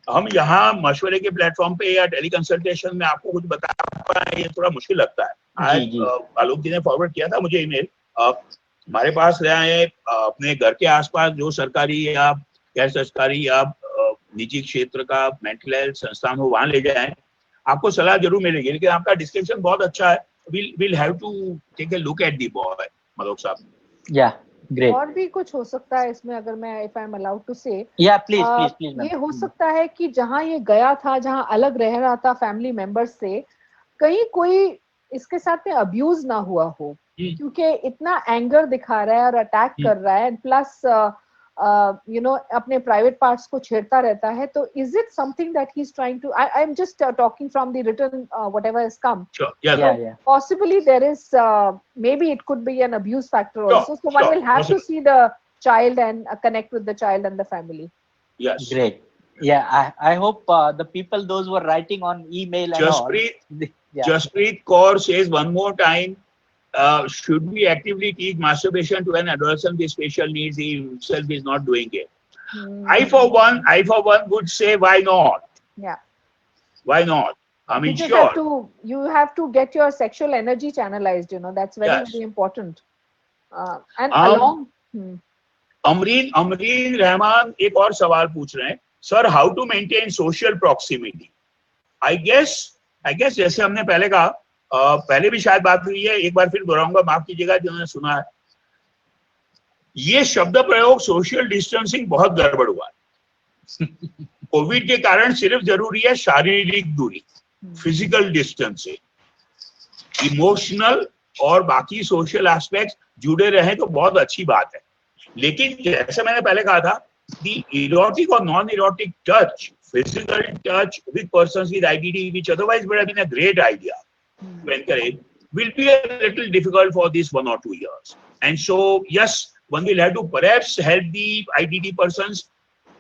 हम यहाँ मशवरे के platform पे या टेली कंसल्टेशन में आपको कुछ बता पाए ये थोड़ा मुश्किल लगता है. आज आलोक जी ने फॉरवर्ड किया था मुझे ईमेल. हमारे पास रहे अपने घर के आसपास जो सरकारी या गैर सरकारी या निजी क्षेत्र का मेंटल हेल्थ संस्थान हो, वहां ले जाएं, आपको सलाह जरूर मिलेगी. लेकिन आपका डिस्क्रिप्शन बहुत अच्छा है. we'll have to take a look at the boy, Madhok साहब. Yeah, great. और भी कुछ हो सकता है इसमें, अगर मैं if I'm allowed to say. Yeah, please. ये हो सकता है कि जहाँ ये गया था, जहाँ अलग रह रहा था फैमिली मेंबर्स से, कहीं कोई इसके साथ में अब्यूज ना हुआ हो, क्योंकि इतना एंगर दिखा रहा है और अटैक कर रहा है. प्लस अपने प्राइवेट पार्ट्स को छेड़ता रहता है, तो is it something that he is trying to, I am just talking from the written whatever has come, possibly there is maybe it could be an abuse factor also, so one will have to see the child and connect with the child and the family. Yes, great. I hope the people, those who are writing on email and Jasprit Kaur says one more time, should we actively teach masturbation to an adolescent with special needs? He himself is not doing it. I for one would say, why not? Yeah. Why not? I mean, you have to get your sexual energy channelized, that's very, very important. And along Amreen Rahman एक और सवाल पूछ रहे हैं, sir how to maintain social proximity? I guess जैसे हमने पहले कहा, पहले भी शायद बात हुई है, एक बार फिर दोहराऊंगा, माफ कीजिएगा जिन्होंने सुना है, ये शब्द प्रयोग सोशल डिस्टेंसिंग बहुत गड़बड़ हुआ है। कोविड के कारण सिर्फ जरूरी है शारीरिक दूरी, फिजिकल डिस्टेंसिंग, इमोशनल और बाकी सोशल एस्पेक्ट्स जुड़े रहे तो बहुत अच्छी बात है। लेकिन जैसे मैंने पहले कहा था, the erotic or non-erotic touch, physical touch with persons with IDD, which otherwise would have been a great idea to encourage, will be a little difficult for this 1 or 2 years. And so, yes, one will have to perhaps help the IDD persons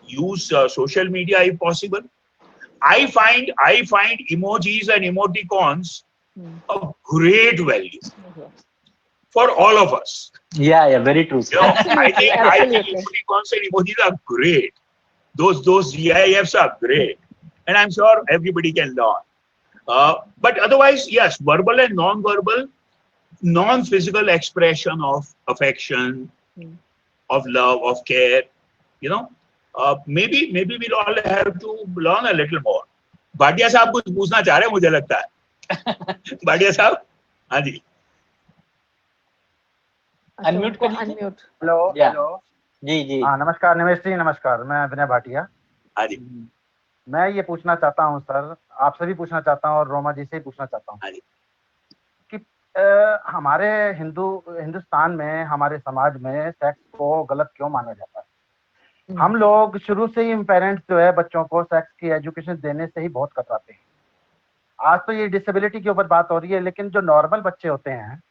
use social media if possible. I find emojis and emoticons of great value for all of us. Yeah, very true. I think emoticons and emojis are great. Those GIFs are great, and I'm sure everybody can learn. But otherwise, yes, verbal and non-verbal, non-physical expression of affection, of love, of care, maybe we'll all have to learn a little more. Bhatia साहब कुछ पूछना चाह रहे हैं मुझे लगता है। भाटिया साहब, हाँ जी, अनम्यूट कर लीजिए। हेलो जी। हाँ, नमस्कार निमेश जी, नमस्कार, मैं विनय भाटिया। हाँ जी। मैं ये पूछना चाहता हूँ सर, आपसे भी पूछना चाहता हूँ और रोमा जी से भी पूछना चाहता हूँ कि हमारे हिंदुस्तान में, हमारे समाज में सेक्स को गलत क्यों माना जाता है? हम लोग शुरू से ही पेरेंट्स जो है बच्चों को सेक्स की एजुकेशन देने से ही बहुत कतराते हैं। आज तो ये डिसेबिलिटी के ऊपर बात हो रही है, लेकिन जो नॉर्मल बच्चे होते हैं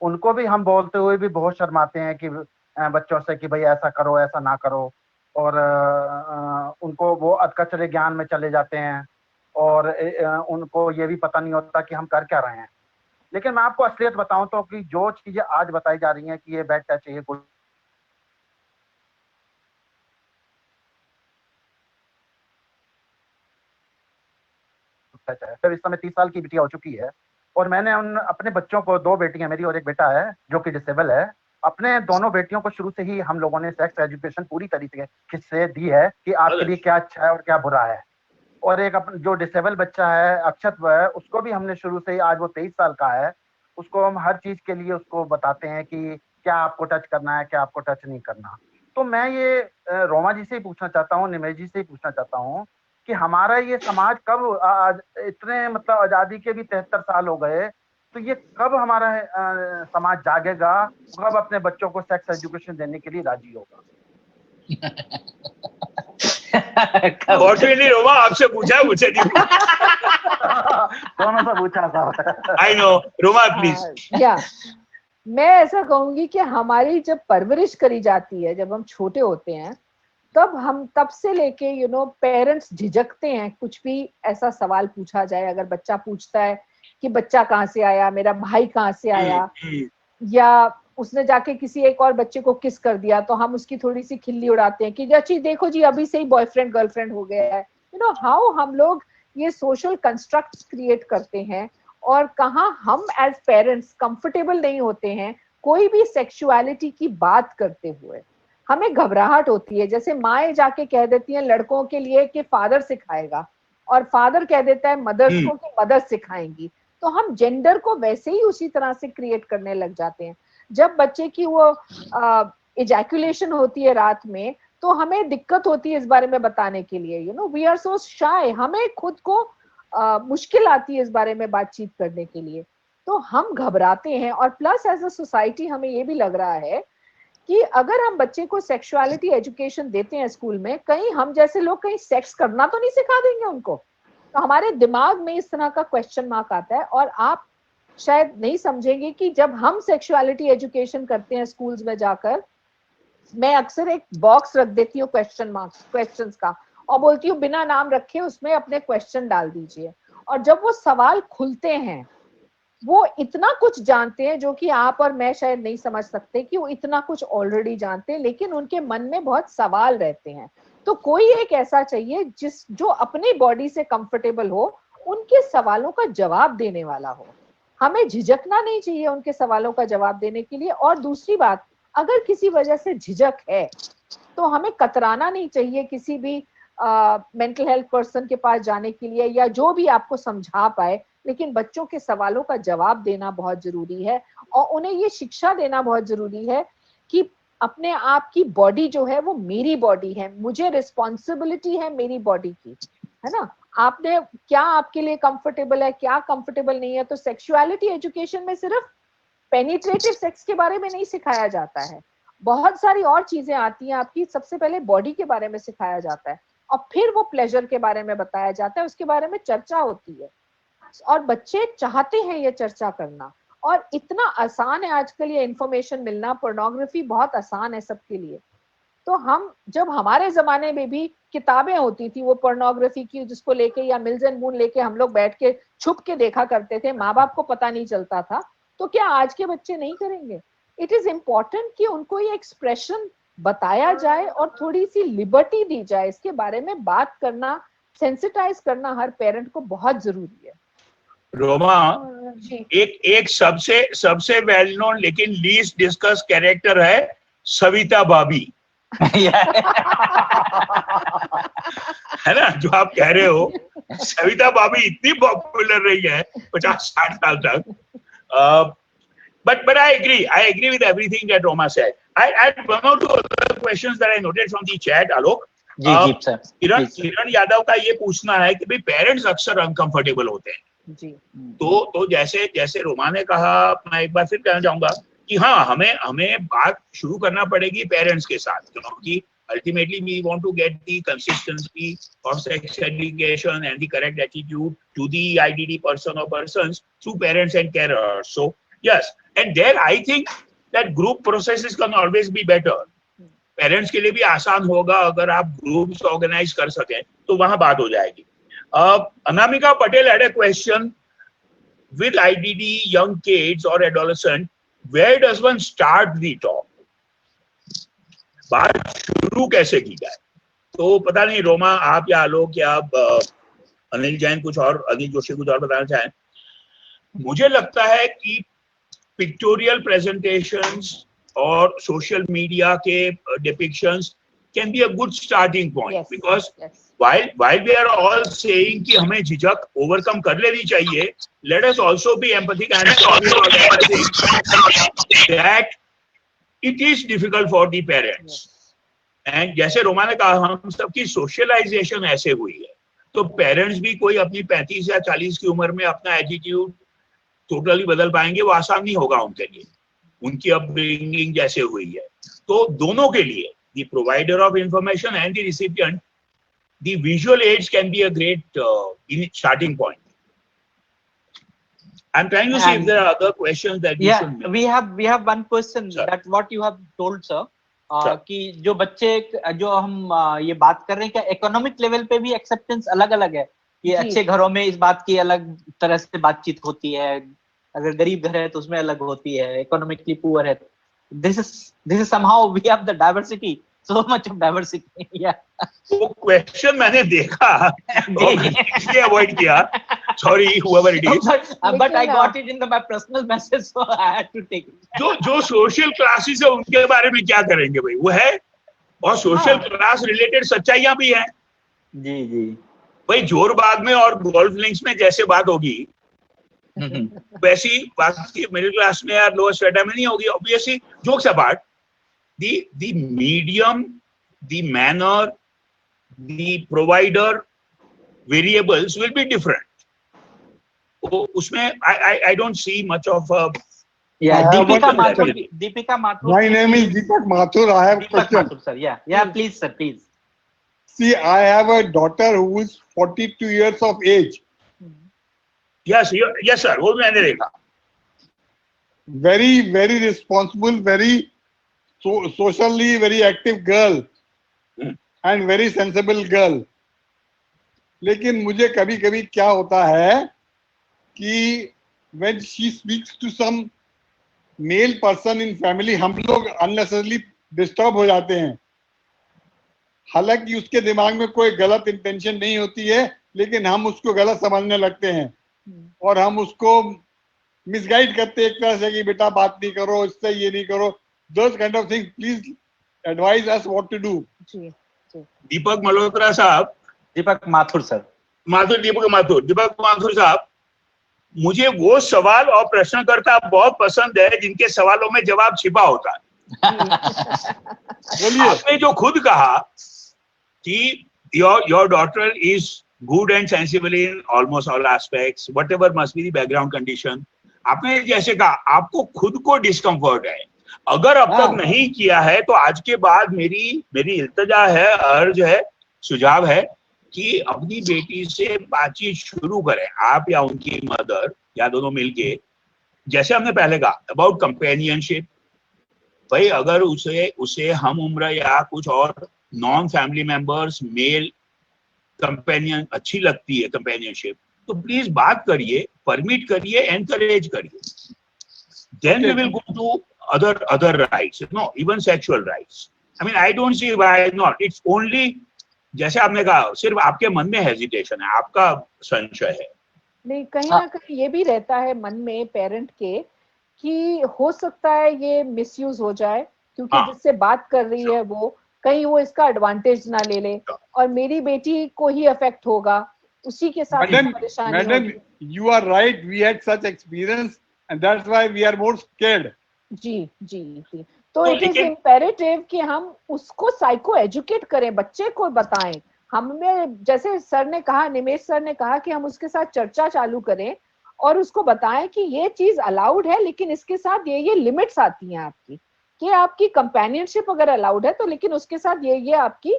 उनको भी हम बोलते हुए भी बहुत शर्माते हैं कि बच्चों से कि भाई ऐसा करो, ऐसा ना करो, और उनको वो अधकचरे ज्ञान में चले जाते हैं और उनको ये भी पता नहीं होता कि हम कर क्या रहे हैं। लेकिन मैं आपको असलियत बताऊं तो कि जो चीजें आज बताई जा रही हैं कि ये बैड टच है, ये गुड टच है। फिर इस समय 30 साल की बिटिया हो चुकी है और मैंने अपने बच्चों को, 2 बेटियां मेरी और एक बेटा है जो कि डिसेबल है, अपने दोनों बेटियों को शुरू से ही हम लोगों ने सेक्स एजुकेशन पूरी तरीके से दी है कि आपके लिए क्या अच्छा है और क्या बुरा है। और एक जो डिसेबल बच्चा है, अक्षत है, उसको भी हमने शुरू से ही, आज वो 23 साल का है, उसको हम हर चीज के लिए उसको बताते हैं कि क्या आपको टच करना है, क्या आपको टच नहीं करना। तो मैं ये रोमा जी से ही पूछना चाहता हूँ, निमेश जी से ही पूछना चाहता हूँ कि हमारा ये समाज कब, इतने मतलब आजादी के भी 73 साल हो गए, तो ये कब हमारा समाज जागेगा, कब अपने बच्चों को सेक्स एजुकेशन देने के लिए राजी होगा? फॉर्चुनेटली रोमा आपसे पूछा, मुझे नहीं दोनों से पूछा था। I know, Roma please. या मैं ऐसा कहूंगी कि हमारी जब परवरिश करी जाती है, जब हम छोटे होते हैं, तब से लेके पेरेंट्स झिझकते हैं कुछ भी ऐसा सवाल पूछा जाए। अगर बच्चा पूछता है कि बच्चा कहाँ से आया, मेरा भाई कहाँ से आया, या उसने जाके किसी एक और बच्चे को किस कर दिया, तो हम उसकी थोड़ी सी खिल्ली उड़ाते हैं कि जी देखो जी अभी से ही बॉयफ्रेंड गर्लफ्रेंड हो गया है। हाउ हम लोग ये सोशल कंस्ट्रक्ट्स क्रिएट करते हैं और कहाँ हम एज पेरेंट्स कंफर्टेबल नहीं होते हैं कोई भी सेक्सुअलिटी की बात करते हुए। हमें घबराहट होती है, जैसे माएँ जाके कह देती हैं लड़कों के लिए कि फादर सिखाएगा, और फादर कह देता है मदर्स को कि मदर सिखाएंगी, तो हम जेंडर को वैसे ही उसी तरह से क्रिएट करने लग जाते हैं। जब बच्चे की वो इजैकुलेशन होती है रात में, तो हमें दिक्कत होती है इस बारे में बताने के लिए, वी आर सो शाय, हमें खुद को मुश्किल आती है इस बारे में बातचीत करने के लिए, तो हम घबराते हैं। और प्लस एज अ सोसाइटी हमें ये भी लग रहा है कि अगर हम बच्चे को सेक्सुअलिटी एजुकेशन देते हैं स्कूल में, कहीं हम जैसे लोग कहीं सेक्स करना तो नहीं सिखा देंगे उनको। तो हमारे दिमाग में इस तरह का क्वेश्चन मार्क आता है। और आप शायद नहीं समझेंगे कि जब हम सेक्सुअलिटी एजुकेशन करते हैं स्कूल्स में जाकर, मैं अक्सर एक बॉक्स रख देती हूँ क्वेश्चंस का, और बोलती हूँ बिना नाम रखे उसमें अपने क्वेश्चन डाल दीजिए। और जब वो सवाल खुलते हैं, वो इतना कुछ जानते हैं जो कि आप और मैं शायद नहीं समझ सकते कि वो इतना कुछ ऑलरेडी जानते हैं, लेकिन उनके मन में बहुत सवाल रहते हैं। तो कोई एक ऐसा चाहिए जो अपनी बॉडी से कंफर्टेबल हो, उनके सवालों का जवाब देने वाला हो। हमें झिझकना नहीं चाहिए उनके सवालों का जवाब देने के लिए। और दूसरी बात, अगर किसी वजह से झिझक है तो हमें कतराना नहीं चाहिए किसी भी मेंटल हेल्थ पर्सन के पास जाने के लिए, या जो भी आपको समझा पाए। लेकिन बच्चों के सवालों का जवाब देना बहुत जरूरी है, और उन्हें ये शिक्षा देना बहुत जरूरी है कि अपने आप की बॉडी जो है वो मेरी बॉडी है, मुझे रिस्पॉन्सिबिलिटी है मेरी बॉडी की, है ना। आपने क्या आपके लिए कंफर्टेबल है, क्या कंफर्टेबल नहीं है। तो सेक्सुअलिटी एजुकेशन में सिर्फ पेनिट्रेटिव सेक्स के बारे में नहीं सिखाया जाता है, बहुत सारी और चीजें आती हैं आपकी। सबसे पहले बॉडी के बारे में सिखाया जाता है, और फिर वो प्लेजर के बारे में बताया जाता है, उसके बारे में चर्चा होती है, और बच्चे चाहते हैं ये चर्चा करना। और इतना आसान है आजकल ये इंफॉर्मेशन मिलना, पोर्नोग्राफी बहुत आसान है सबके लिए। तो हम जब हमारे जमाने में भी किताबें होती थी वो पोर्नोग्राफी की, जिसको लेके या मिल्स एंड मून लेके हम लोग बैठ के छुप के देखा करते थे, माँ बाप को पता नहीं चलता था। तो क्या आज के बच्चे नहीं करेंगे? इट इज इम्पोर्टेंट कि उनको ये एक्सप्रेशन बताया जाए और थोड़ी सी लिबर्टी दी जाए, इसके बारे में बात करना, सेंसिटाइज करना हर पेरेंट को बहुत जरूरी है। रोमा, एक सबसे वेल नोन लेकिन लीस्ट डिस्कस कैरेक्टर है सविता भाभी। है ना, जो आप कह रहे हो, सविता भाभी इतनी पॉपुलर रही है 50-60 साल तक। But I agree with everything that Roma said. I had one or two other questions that I noted from the chat. Alok, जी सर। किरण यादव का ये पूछना है कि भाई पेरेंट्स अक्सर अनकंफर्टेबल होते हैं जी। तो जैसे रोमा ने कहा, मैं एक बार फिर कहना चाहूंगा कि हाँ, हमें बात शुरू करना पड़ेगी पेरेंट्स के साथ, क्योंकि ultimately we want to get the consistency of sex education and the correct attitude to the IDD person or persons through parents and carers. So yes, and there I think that group processes can always be better. Parents के लिए भी आसान होगा अगर आप groups organise कर सकें, तो वहां बात हो जाएगी। Anamika Patel had a question with IDD young kids or adolescent, where does one start the talk? बात शुरू कैसे की जाए? तो पता नहीं रोमा, आप या आलोक या अनिल जैन अनिल जोशी कुछ और बताना चाहें? मुझे लगता है कि पिक्टोरियल प्रेजेंटेशंस और सोशल मीडिया के depictions can be a good starting point, because while we are all saying कि हमें झिझक ओवरकम कर लेनी चाहिए, let us also be empathic and that it is difficult for the parents. And जैसे रोमा ने कहा, हम सबकी सोशलाइजेशन ऐसे हुई है, तो पेरेंट्स भी कोई अपनी 35 या 40 की उम्र में अपना एटीट्यूड टोटली बदल पाएंगे, वो आसान नहीं होगा उनके लिए, उनकी अपब्रिंगिंग जैसे हुई है। तो दोनों के लिए, the provider of information and the recipient, the visual aids can be a great starting point. I'm trying to see if there are other questions that you should make. we have one question, sir, that what you have told sir, कि जो बच्चे, जो हम ये बात कर रहे हैं, क्या इकोनॉमिक लेवल पे भी एक्सेप्टेंस अलग अलग है? कि अच्छे घरों में इस बात की अलग तरह से बातचीत होती है, अगर गरीब घर है तो उसमें अलग होती है, इकोनॉमिकली पुअर है। this is somehow we have the diversity, so much of diversity. वो क्वेश्चन मैंने देखा इसलिए अवॉइड किया, sorry whoever it is, but I got it in my personal message, so I had to take it. जो social classes है उनके बारे में क्या करेंगे भाई, वो है, और सोशल क्लास रिलेटेड सच्चाइयां भी हैं। जी भाई जोरबाग में और गोल्फ लिंक्स में जैसे बात होगी वैसी बात मिडिल क्लास में या लोअर स्ट्रेटा में नहीं होगी। Obviously, jokes apart, the medium, the manner, the provider variables will be different. उसमें I don't see much of a Yeah, I have Deepika one Mathur. question. Deepika Mathur. My name is Deepak Mathur. I have Deepak question. Mathur, sir. Yeah, please, sir, please. See, I have a daughter who is 42 years of age. Yes, yes sir, वो मैंने देखा. Very, very responsible, very socially very active girl and very sensible girl. लेकिन मुझे कभी कभी क्या होता है कि when she speaks to some male person in family, हम लोग unnecessarily disturb हो जाते हैं. हालांकि उसके दिमाग में कोई गलत इंटेंशन नहीं होती है, लेकिन हम उसको गलत समझने लगते हैं और हम उसको मिसगाइड करते हैं एक तरह से कि बेटा बात नहीं करो, इससे ये नहीं करो. Those kind of things, please advise us what to do. जी जी. दीपक मल्होत्रा साहब, दीपक माथुर सर. दीपक माथुर साहब, मुझे वो सवाल और प्रश्नकर्ता बहुत पसंद है जिनके सवालों में जवाब छिपा होता है. बोलिए. आपने जो खुद कहा कि your daughter is good and sensible in almost all aspects, whatever must be the background condition. आपने जैसे कहा आपको खुद को डिस्कम्फर्ट है, अगर अब तक नहीं किया है तो आज के बाद मेरी इल्तजा है, अर्ज है, सुझाव है कि अपनी बेटी से बातचीत शुरू करें, आप या उनकी मदर या दोनों मिलके. जैसे हमने पहले कहा अबाउट कंपेनियनशिप, भाई अगर उसे हम उम्र या कुछ और non family members male companion अच्छी लगती है कंपेनियनशिप, तो प्लीज बात करिए, परमिट करिए, एनकरेज करिए. Then we will go to other rights, no, even sexual rights. I mean, I don't see why not. It's only, जैसे आपने कहा, सिर्फ आपके मन में हेजिटेशन है, आपका संशय है. नहीं, कहीं ना कहीं ये भी रहता है मन में पेरेंट के कि हो सकता है ये मिसयूज हो जाए, क्योंकि जिससे बात कर रही है वो कहीं वो इसका एडवांटेज ना ले ले और मेरी बेटी को ही अफेक्ट होगा, उसी के साथ परेशानी होगी. Madam, you are right. We had such experience and that's why we are more scared. जी जी जी. तो इट इज इम्पेरेटिव कि हम उसको साइको एजुकेट करें, बच्चे को बताएं. हमें जैसे सर ने कहा, निमेश सर ने कहा कि हम उसके साथ चर्चा चालू करें और उसको बताएं कि ये चीज अलाउड है, लेकिन इसके साथ ये लिमिट्स आती हैं आपकी, कि आपकी कंपेनियनशिप अगर अलाउड है तो लेकिन उसके साथ ये आपकी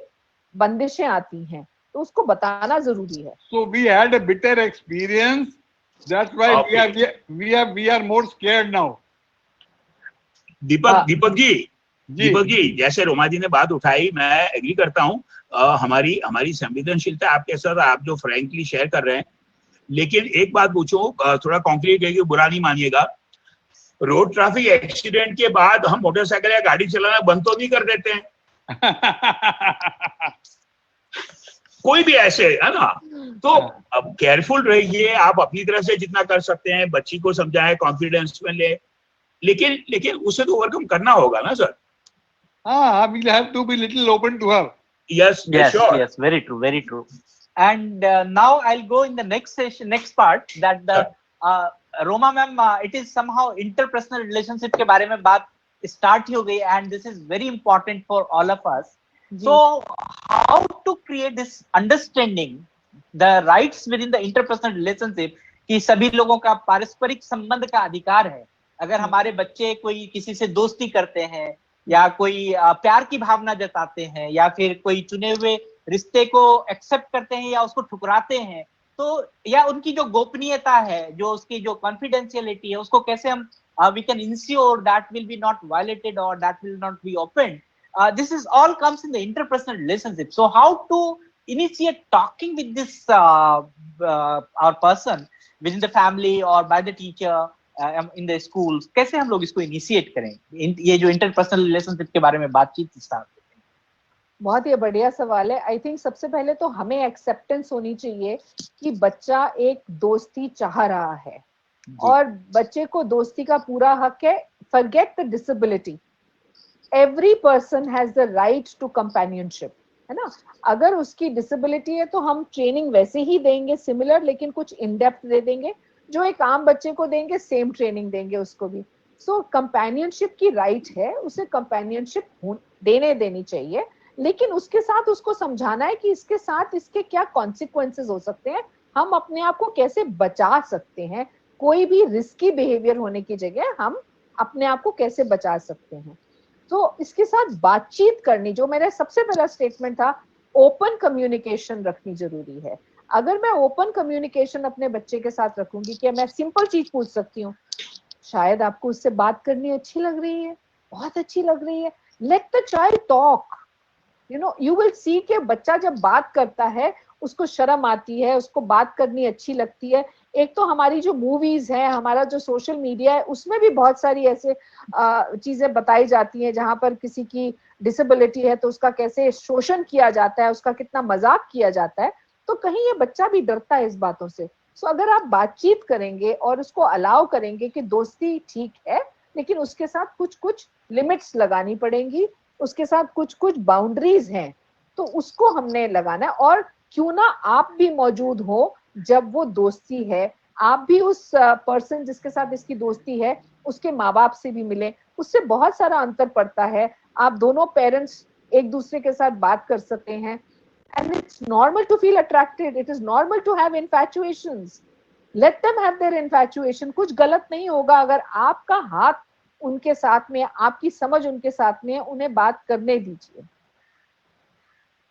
बंदिशें आती हैं, तो उसको बताना जरूरी है. So we had a bitter experience. That's why we are more scared now. Deepak ji, जैसे रोमा जी ने बात उठाई, मैं एग्री करता हूँ. हमारी संवेदनशीलता आपके साथ, आप जो फ्रैंकली शेयर कर रहे हैं, लेकिन एक बात पूछूं, थोड़ा कॉन्क्रीट है कि बुरा नहीं मानिएगा. रोड ट्रैफिक एक्सीडेंट के बाद हम मोटरसाइकिल या गाड़ी चलाना बंद तो नहीं कर देते हैं. कोई भी ऐसे है ना, तो अब केयरफुल रहिए, आप अपनी तरफ से जितना कर सकते हैं, बच्ची को समझाएं, कॉन्फिडेंस में ले, लेकिन उसे तो ओवरकम करना होगा ना sir. We'll have to be little open to her. Yes, sure. Yes, very true. And now I'll go in the next part that the Roma ma'am, it is somehow interpersonal relationship के बारे में बात start ही हो गई, and this is very important for all of us. So how to create this understanding, the rights within the interpersonal relationship, कि सभी लोगों का पारस्परिक संबंध का अधिकार है. अगर हमारे बच्चे कोई किसी से दोस्ती करते हैं या कोई प्यार की भावना जताते हैं या फिर कोई चुने हुए रिश्ते को एक्सेप्ट करते हैं या उसको ठुकराते हैं, तो या उनकी जो गोपनीयता है, जो उसकी जो कॉन्फिडेंशियलिटी है, उसको कैसे हम we can ensure that will be not violated or that will not be opened. This is all comes in the interpersonal relationship. So how to initiate talking with this our person within the family or by the teacher in the schools, कैसे हम लोग इसको initiate करें, ये जो interpersonal relationship के बारे में बातचीत स्टार्ट करें? बहुत ही बढ़िया सवाल है. आई थिंक सबसे पहले तो हमें एक्सेप्टेंस होनी चाहिए कि बच्चा एक दोस्ती चाह रहा है और बच्चे को दोस्ती का पूरा हक है. Forget the disability, every person has the right to companionship, है ना. अगर उसकी डिसेबिलिटी है तो हम ट्रेनिंग वैसे ही देंगे सिमिलर, लेकिन कुछ इन डेप्थ दे देंगे, जो एक आम बच्चे को देंगे सेम ट्रेनिंग देंगे उसको भी. सो कंपेनियनशिप की राइट है, उसे कंपेनियनशिप देनी चाहिए, लेकिन उसके साथ उसको समझाना है कि इसके साथ इसके क्या कॉन्सिक्वेंसेस हो सकते हैं, हम अपने आप को कैसे बचा सकते हैं. कोई भी रिस्की बिहेवियर होने की जगह हम अपने आप को कैसे बचा सकते हैं। तो इसके साथ बातचीत करनी, जो मेरा सबसे पहला स्टेटमेंट था, ओपन कम्युनिकेशन रखनी जरूरी है। अगर मैं ओपन कम्युनिकेशन अपने बच्चे के साथ रखूंगी कि मैं सिंपल चीज पूछ सकती हूँ, शायद आपको उससे बात करनी अच्छी लग रही है, बहुत अच्छी लग रही है, let the child talk, you will see कि बच्चा जब बात करता है उसको शर्म आती है, उसको बात करनी अच्छी लगती है। एक तो हमारी जो मूवीज है, हमारा जो सोशल मीडिया है, उसमें भी बहुत सारी ऐसे चीजें बताई जाती हैं जहां पर किसी की डिसेबिलिटी है तो उसका कैसे शोषण किया जाता है, उसका कितना मजाक किया जाता है। तो कहीं ये बच्चा भी डरता है इस बातों से। सो अगर आप बातचीत करेंगे और उसको अलाउ करेंगे कि दोस्ती ठीक है, लेकिन उसके साथ कुछ कुछ लिमिट्स लगानी पड़ेंगी, उसके साथ कुछ कुछ बाउंड्रीज हैं, तो उसको हमने लगाना है। और क्यों ना आप भी मौजूद हो जब वो दोस्ती है, आप भी उस पर्सन जिसके साथ इसकी दोस्ती है उसके माँ बाप से भी मिले, उससे बहुत सारा अंतर पड़ता है। आप दोनों पेरेंट्स एक दूसरे के साथ बात कर सकते हैं, and it's normal to feel attracted, it is normal to have infatuations, let them have their infatuation। कुछ गलत नहीं होगा अगर आपका हाथ उनके साथ में, आपकी समझ उनके साथ में, उन्हें बात करने दीजिए।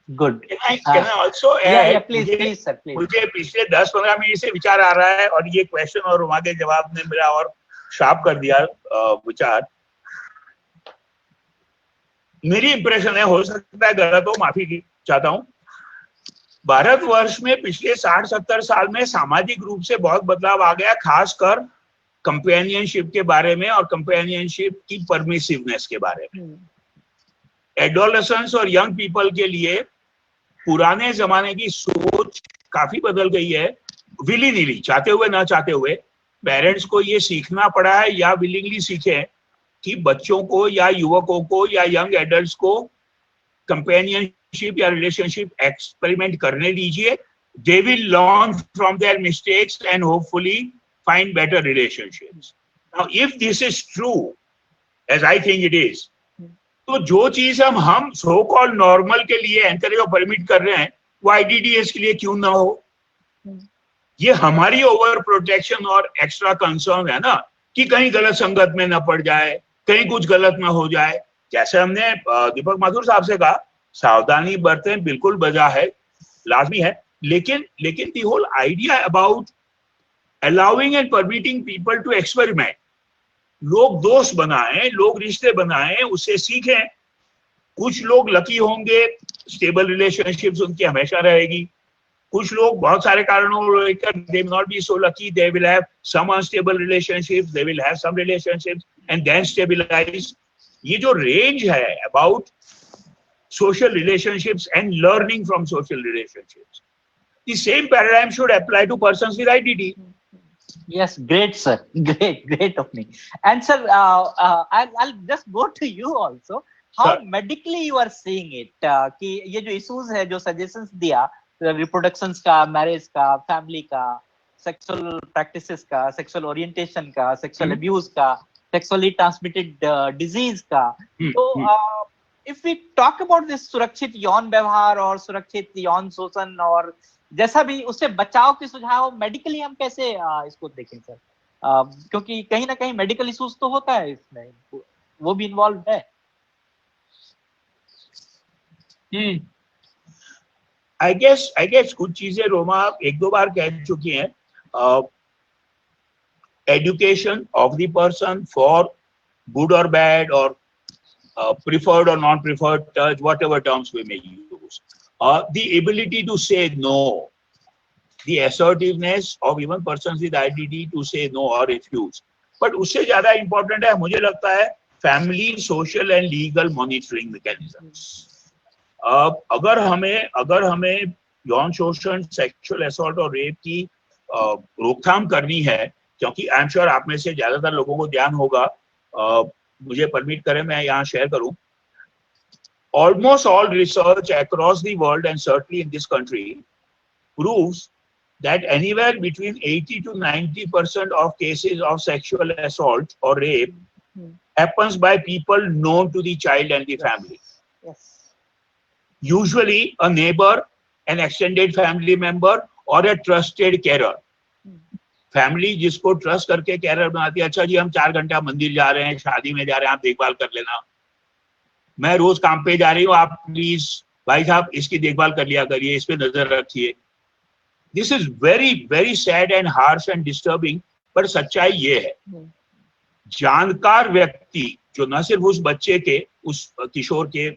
Good. Can I also add? Please sir, please. मुझे पिछले 10-15 मिनट से विचार आ रहा है और ये क्वेश्चन और वहां के जवाब ने मेरा और शार्प कर दिया विचार। मेरी इंप्रेशन है, हो सकता है गलत हो, माफी चाहता हूँ, भारतवर्ष में पिछले 60-70 साल में सामाजिक रूप से बहुत बदलाव आ गया, खासकर कंपेनियनशिप के बारे में और कंपेनियनशिप की परमिसिवनेस के बारे में। एडोलेसेंस और यंग पीपल के लिए पुराने जमाने की सोच काफी बदल गई है। विली नीली, चाहते हुए ना चाहते हुए, पेरेंट्स को ये सीखना पड़ा है या विलिंगली सीखे कि बच्चों को या युवकों को या यंग एडल्ट्स को कंपेनियनशिप या रिलेशनशिप एक्सपेरिमेंट करने दीजिए। They will learn from their mistakes and hopefully find better relationships. Now if this is true, as I think it is, तो जो चीज हम सो कॉल्ड नॉर्मल के लिए एनकरेज और परमिट कर रहे हैं, वो आईडीडीएस के लिए क्यों ना हो? ये हमारी ओवर प्रोटेक्शन और एक्स्ट्रा कंसर्न है ना, कि कहीं गलत संगत में ना पड़ जाए, कहीं कुछ गलत ना हो जाए। जैसे हमने दीपक माथुर साहब से कहा, सावधानी बरतें, बिल्कुल बजा है, लाजमी है, लेकिन the whole idea about allowing and permitting people to experiment, लोग दोस्त बनाएं, लोग रिश्ते बनाएं, उससे सीखें। कुछ लोग लकी होंगे, स्टेबल रिलेशनशिप्स उनकी हमेशा रहेगी। कुछ लोग बहुत सारे कारणों को लेकर they will not be so lucky, they will have some unstable relationships, they will have some relationships and then stabilize. ये जो range है about social relationships and learning from social relationships, the same paradigm should apply to persons with IDD. Yes, great, sir. Great opening. And sir, I'll just go to you also. How sir, medically you are seeing it? कि ये जो issues है, जो suggestions दिया, reproductions का, marriage का, family का, sexual practices का, sexual orientation का, sexual abuse का, sexually transmitted disease का, तो if we talk about this सुरक्षित यौन व्यवहार और सुरक्षित यौन शोषण और जैसा भी, उससे बचाव के सुझाव मेडिकली हम कैसे इसको देखें सर? क्योंकि कहीं ना कहीं मेडिकल इश्यूज तो होता है इसमें, वो भी इन्वॉल्व है। I guess कुछ चीजें रोमा एक दो बार कह चुकी हैं। Education of the person for good or bad or preferred or non-preferred touch, whatever terms we may use. The ability to say no, the assertiveness of even persons with IDD to say no or refuse. But उससे ज्यादा important है, मुझे लगता है, family, social and legal monitoring mechanisms. अगर हमें यौन शोषण, सेक्सुअल असॉल्ट और रेप की रोकथाम करनी है, क्योंकि आई एम श्योर आप में से ज्यादातर लोगों को ध्यान होगा, मुझे परमिट करें मैं यहाँ शेयर करूं, almost all research across the world and certainly in this country proves that anywhere between 80 to 90% of cases of sexual assault or rape happens by people known to the child and the family. Yes. Usually a neighbor, an extended family member or a trusted carer. Family जिसको trust करके career बनाती है, अच्छा जी हम 4 घंटा मंदिर जा रहे हैं, शादी में जा रहे हैं, आप देखभाल कर लेना, मैं रोज काम पे जा रही हूँ, आप प्लीज भाई साहब इसकी देखभाल कर लिया करिए, इस पे नजर रखिए। This is very very sad and harsh and disturbing, पर सच्चाई ये है, जानकार व्यक्ति जो न सिर्फ उस बच्चे के, उस किशोर के,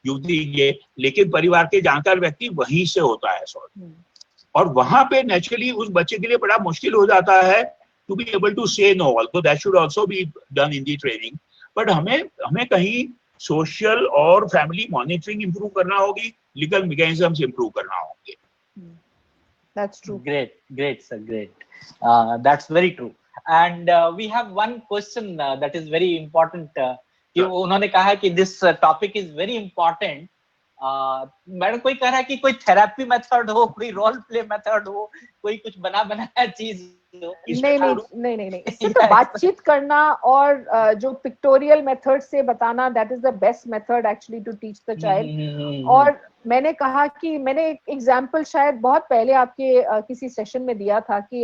युवती के, लेकिन परिवार के जानकार व्यक्ति वहीं से होता है सॉल्व। और वहां पे नेचुरली उस बच्चे के लिए बड़ा मुश्किल हो जाता है to be able to say no, also that should also be done in the training. But हमें कहीं सोशल और फैमिली मॉनिटरिंग इंप्रूव करना होगी, लीगल मैकेनिज्म्स इंप्रूव करना होंगे। That's true. Great, sir, great. That's very true. And we have one question that is very important. कि उन्होंने कहा कि this topic is very important. Madam कोई कह रहा है कि कोई थेरेपी मेथड हो, कोई रोल प्ले मेथड हो, कोई कुछ बनाया चीज हो। नहीं इससे तो बातचीत करना और जो पिक्टोरियल मेथड से बताना, that is the best method actually to teach the child. और मैंने कहा कि मैंने एक एग्जांपल शायद बहुत पहले आपके किसी सेशन में दिया था कि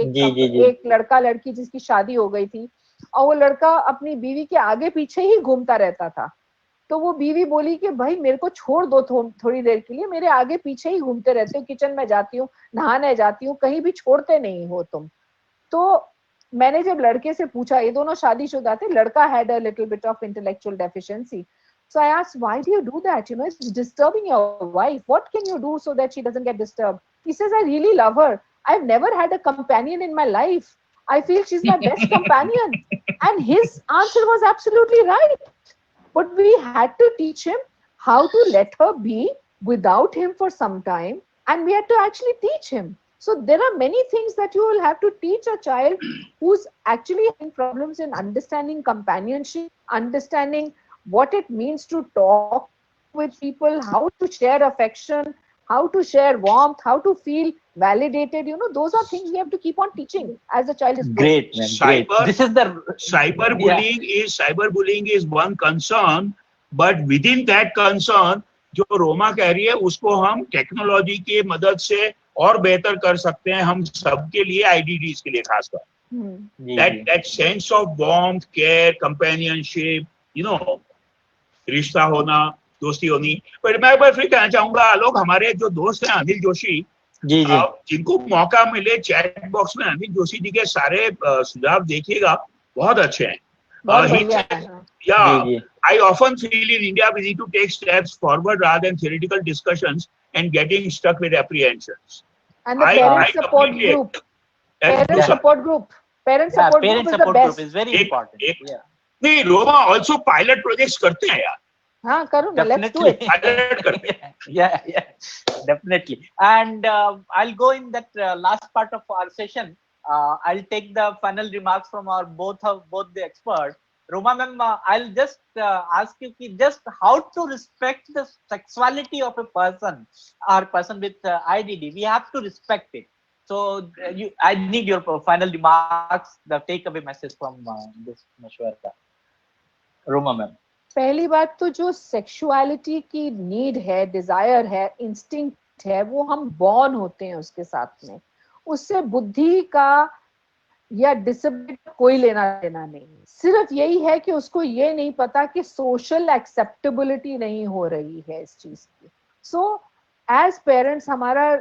एक लड़का लड़की जिसकी शादी हो गई थी और वो लड़का अपनी बीवी के आगे पीछे ही घूमता रहता था। तो वो बीवी बोली कि भाई मेरे को छोड़ दो थोड़ी देर के लिए, मेरे आगे पीछे ही घूमते रहते हो, किचन में जाती हूँ, नहाने जाती हूँ, कहीं भी छोड़ते नहीं हो तुम। तो मैंने जब लड़के से पूछा, ये दोनों शादीशुदा थे, लड़का had a little bit of intellectual deficiency, so I asked, why do you do that? You know, it's disturbing your wife. What can you do so that she doesn't get disturbed? He says, I really love her. I've never had a companion in my life. I feel she's my best companion. And his answer was absolutely right. But we had to teach him how to let her be without him for some time. And we had to actually teach him. So there are many things that you will have to teach a child who's actually having problems in understanding companionship, understanding what it means to talk with people, how to share affection, how to share warmth, how to feel validated. You know, those are things we have to keep on teaching as the child is growing. Great, man. Great. This is the cyberbullying is one concern, but within that concern, जो रोमा कह रही है उसको हम technology की मदद से और बेहतर कर सकते हैं, हम सबके लिए, IDDs के लिए खासकर। That sense of warmth, care, companionship, you know, रिश्ता होना, दोस्ती होनी। पर मैं बस फिर कहना चाहूंगा, लोग हमारे जो दोस्त हैं अनिल जोशी, जिनको मौका मिले चैट बॉक्स में अनिल जोशी जी के सारे सुझाव देखिएगा, बहुत अच्छे हैं। I often feel in India we need to take steps forward rather than theoretical discussions and getting stuck with apprehensions. And the parent support group. Parent support group is the best. Is very important. नहीं, Roma also pilot projects करते हैं यार। हाँ, करो ना, let's do it. Yeah, definitely. And I'll go in that last part of our session. I'll take the final remarks from our both the experts. Roma ma'am, I'll just ask you just how to respect the sexuality of a person or person with IDD. We have to respect it. So I need your final remarks, the takeaway message from this मशवरा. Roma ma'am, पहली बात तो जो sexuality की need है, Dzire है, instinct है, वो हम बॉर्न होते हैं उसके साथ में, उससे बुद्धि का या डिसेबिलिटी कोई लेना देना नहीं। सिर्फ यही है कि उसको ये नहीं पता कि सोशल एक्सेप्टेबिलिटी नहीं हो रही है इस चीज की। सो एज पेरेंट्स हमारा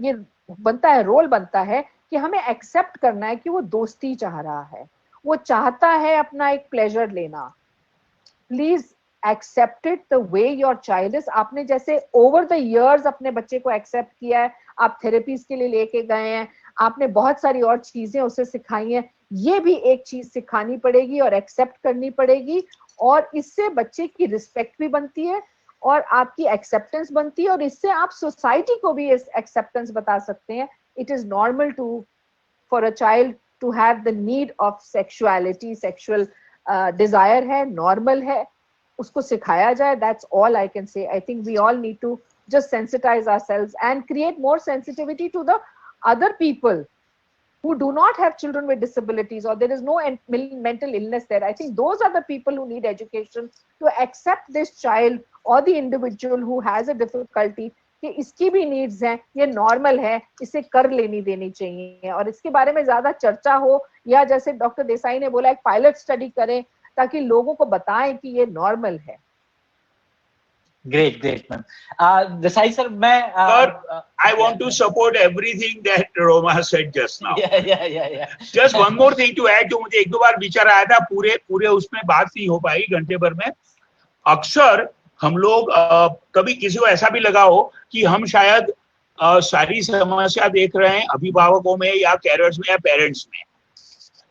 ये बनता है, रोल बनता है कि हमें एक्सेप्ट करना है कि वो दोस्ती चाह रहा है, वो चाहता है अपना एक प्लेजर लेना। Please accept it the way your child is. आपने जैसे ओवर द इयर्स अपने बच्चे को एक्सेप्ट किया है, आप थेरेपीज के लिए लेके गए हैं, आपने बहुत सारी और चीजें उसे सिखाई हैं, ये भी एक चीज सिखानी पड़ेगी और एक्सेप्ट करनी पड़ेगी, और इससे बच्चे की रिस्पेक्ट भी बनती है और आपकी एक्सेप्टेंस बनती है, और इससे आप सोसाइटी को भी इस एक्सेप्टेंस बता सकते हैं। It is normal to for a child to have the need of sexuality, sexual desire है, नॉर्मल है, उसको सिखाया जाए। That's all I can say. I think we all need to just sensitize ourselves and create more sensitivity to the other people who do not have children with disabilities, or there is no mental illness there. I think those are the people who need education to accept this child or the individual who has a difficulty कि इसकी भी needs हैं, ये normal है, इसे कर लेनी देनी चाहिए, और इसके बारे में ज्यादा चर्चा हो, या जैसे डॉक्टर देसाई ने बोला एक पायलट स्टडी करें ताकि लोगों को बताएं कि ये नॉर्मल है। Great great ma'am. Desai sir, मैं I want to support everything that Roma said just now. yeah. Just one more thing to add, जो मुझे एक दो बार विचार आया था, पूरे उसमें बात नहीं हो पाई घंटे भर में। अक्सर हम लोग कभी किसी को ऐसा भी लगा हो कि हम शायद सारी समस्या देख रहे हैं अभिभावकों में या कैरियर्स में या पेरेंट्स में।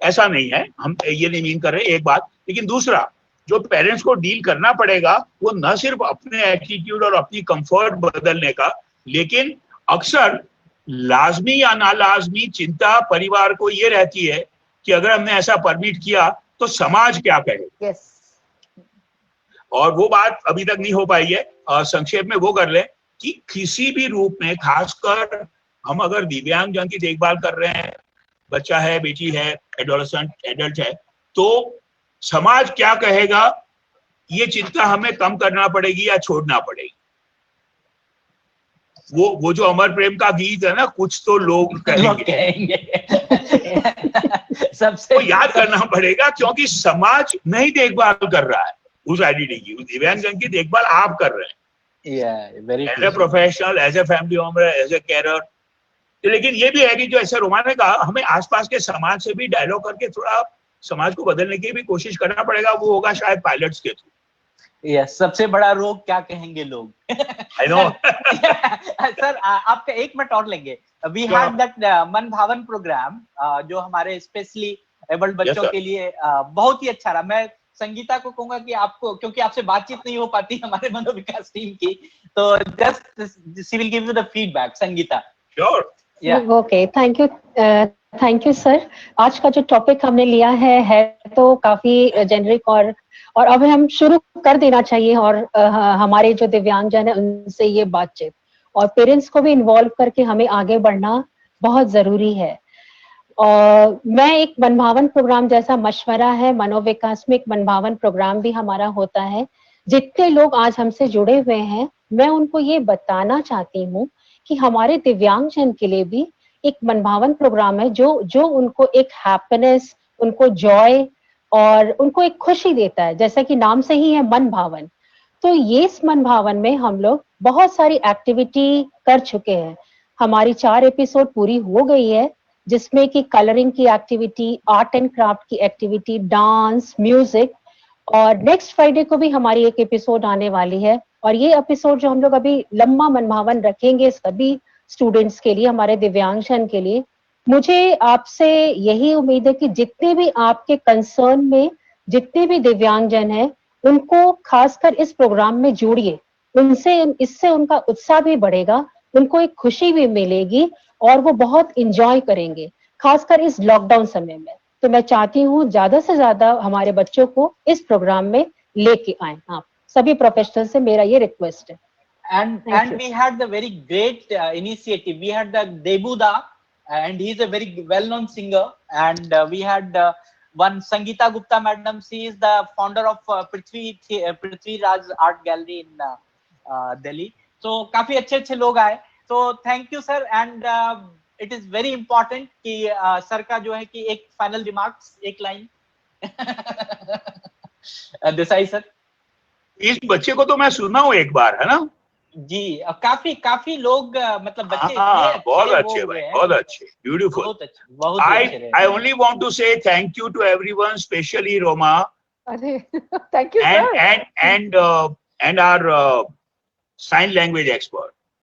ऐसा नहीं है, हम ये नहीं मीन कर रहे, एक बात। लेकिन दूसरा, जो पेरेंट्स को डील करना पड़ेगा वो न सिर्फ अपने एटीट्यूड और अपनी कंफर्ट बदलने का, लेकिन अक्सर लाजमी या नालाजमी चिंता परिवार को ये रहती है कि अगर हमने ऐसा परमिट किया तो समाज क्या कहे। yes. और वो बात अभी तक नहीं हो पाई है। संक्षेप में वो कर ले कि किसी भी रूप में, खासकर हम अगर दिव्यांगजन की देखभाल कर रहे हैं, बच्चा है, बेटी है, एडोलेसेंट, एडल्ट है, तो समाज क्या कहेगा ये चिंता हमें कम करना पड़ेगी या छोड़ना पड़ेगी। वो जो अमर प्रेम का गीत है ना, कुछ तो लोग कहेंगे, सबसे वो याद करना पड़ेगा, क्योंकि समाज नहीं देखभाल कर रहा है उस आइडेंटिटी की, उस दिव्यांगजन की देखभाल आप कर रहे हैं, as a professional, as a family member, as a carer. लेकिन ये भी है कि जो ऐसे रोमा ने कहा, हमें आसपास के समाज से भी डायलॉग करके थोड़ा समाज को बदलने की भी कोशिश करना पड़ेगा। वो होगा शायद पायलट्स के थ्रू। यस, सबसे बड़ा रोग क्या कहेंगे लोग। I know. सर, आपका एक मिनट और लेंगे। वी हैड दैट मन भावन प्रोग्राम जो हमारे स्पेशली एबल्ड बच्चों के लिए बहुत ही अच्छा रहा। मैं संगीता को कहूंगा कि आपको, क्योंकि आपसे बातचीत नहीं हो पाती हमारे मनोविकास टीम की, तो just she will give you the feedback. Sangeeta. Sure. Okay, thank you sir. आज का जो टॉपिक हमने लिया है तो काफी जेनरिक, और अब हम शुरू कर देना चाहिए, और हमारे जो दिव्यांगजन है उनसे ये बातचीत, और पेरेंट्स को भी इन्वॉल्व करके हमें आगे बढ़ना बहुत जरूरी है। और मैं एक मनभावन प्रोग्राम, जैसा मशवरा है मनोविकास में, एक मनभावन प्रोग्राम भी हमारा होता है। जितने लोग आज हमसे जुड़े हुए हैं, मैं उनको ये बताना चाहती हूँ कि हमारे दिव्यांगजन के लिए भी एक मनभावन प्रोग्राम है जो उनको एक हैप्पीनेस, उनको जॉय और उनको एक खुशी देता है, जैसा कि नाम से ही है मन भावन। तो ये इस मन भावन में हम लोग बहुत सारी एक्टिविटी कर चुके हैं। हमारी 4 एपिसोड पूरी हो गई है, जिसमें कि कलरिंग की एक्टिविटी, आर्ट एंड क्राफ्ट की एक्टिविटी, डांस, म्यूजिक, और नेक्स्ट फ्राइडे को भी हमारी एक एपिसोड आने वाली है। और ये एपिसोड जो हम लोग अभी लंबा मनभावन रखेंगे सभी स्टूडेंट्स के लिए, हमारे दिव्यांगजन के लिए, मुझे आपसे यही उम्मीद है कि जितने भी आपके कंसर्न में जितने भी दिव्यांगजन हैं, उनको खासकर इस प्रोग्राम में जोड़िए। इससे उनका उत्साह भी बढ़ेगा, उनको एक खुशी भी मिलेगी, और वो बहुत इंजॉय करेंगे, खासकर इस लॉकडाउन समय में। तो मैं चाहती हूँ ज्यादा से ज्यादा हमारे बच्चों को इस प्रोग्राम में लेके आए। आप सभी प्रोफेशनल से मेरा ये रिक्वेस्ट है। And we had the very great initiative. We had the Debuda, and he is a very well-known singer. And we had one Sangeeta Gupta madam. She is the founder of Prithvi Raj Art Gallery in Delhi. So काफी अच्छे लोग आए। So thank you sir. And it is very important कि sir का जो है कि एक final remarks, एक लाइन। देसाई सर। इस बच्चे को तो मैं सुना हूँ एक बार, है ना जी। काफी लोग मतलब बच्चे बहुत अच्छे भाई, बहुत अच्छे, ब्यूटीफुल, बहुत अच्छे। I only want to say thank you to everyone, especially Roma. Thank you sir. And our sign language expert.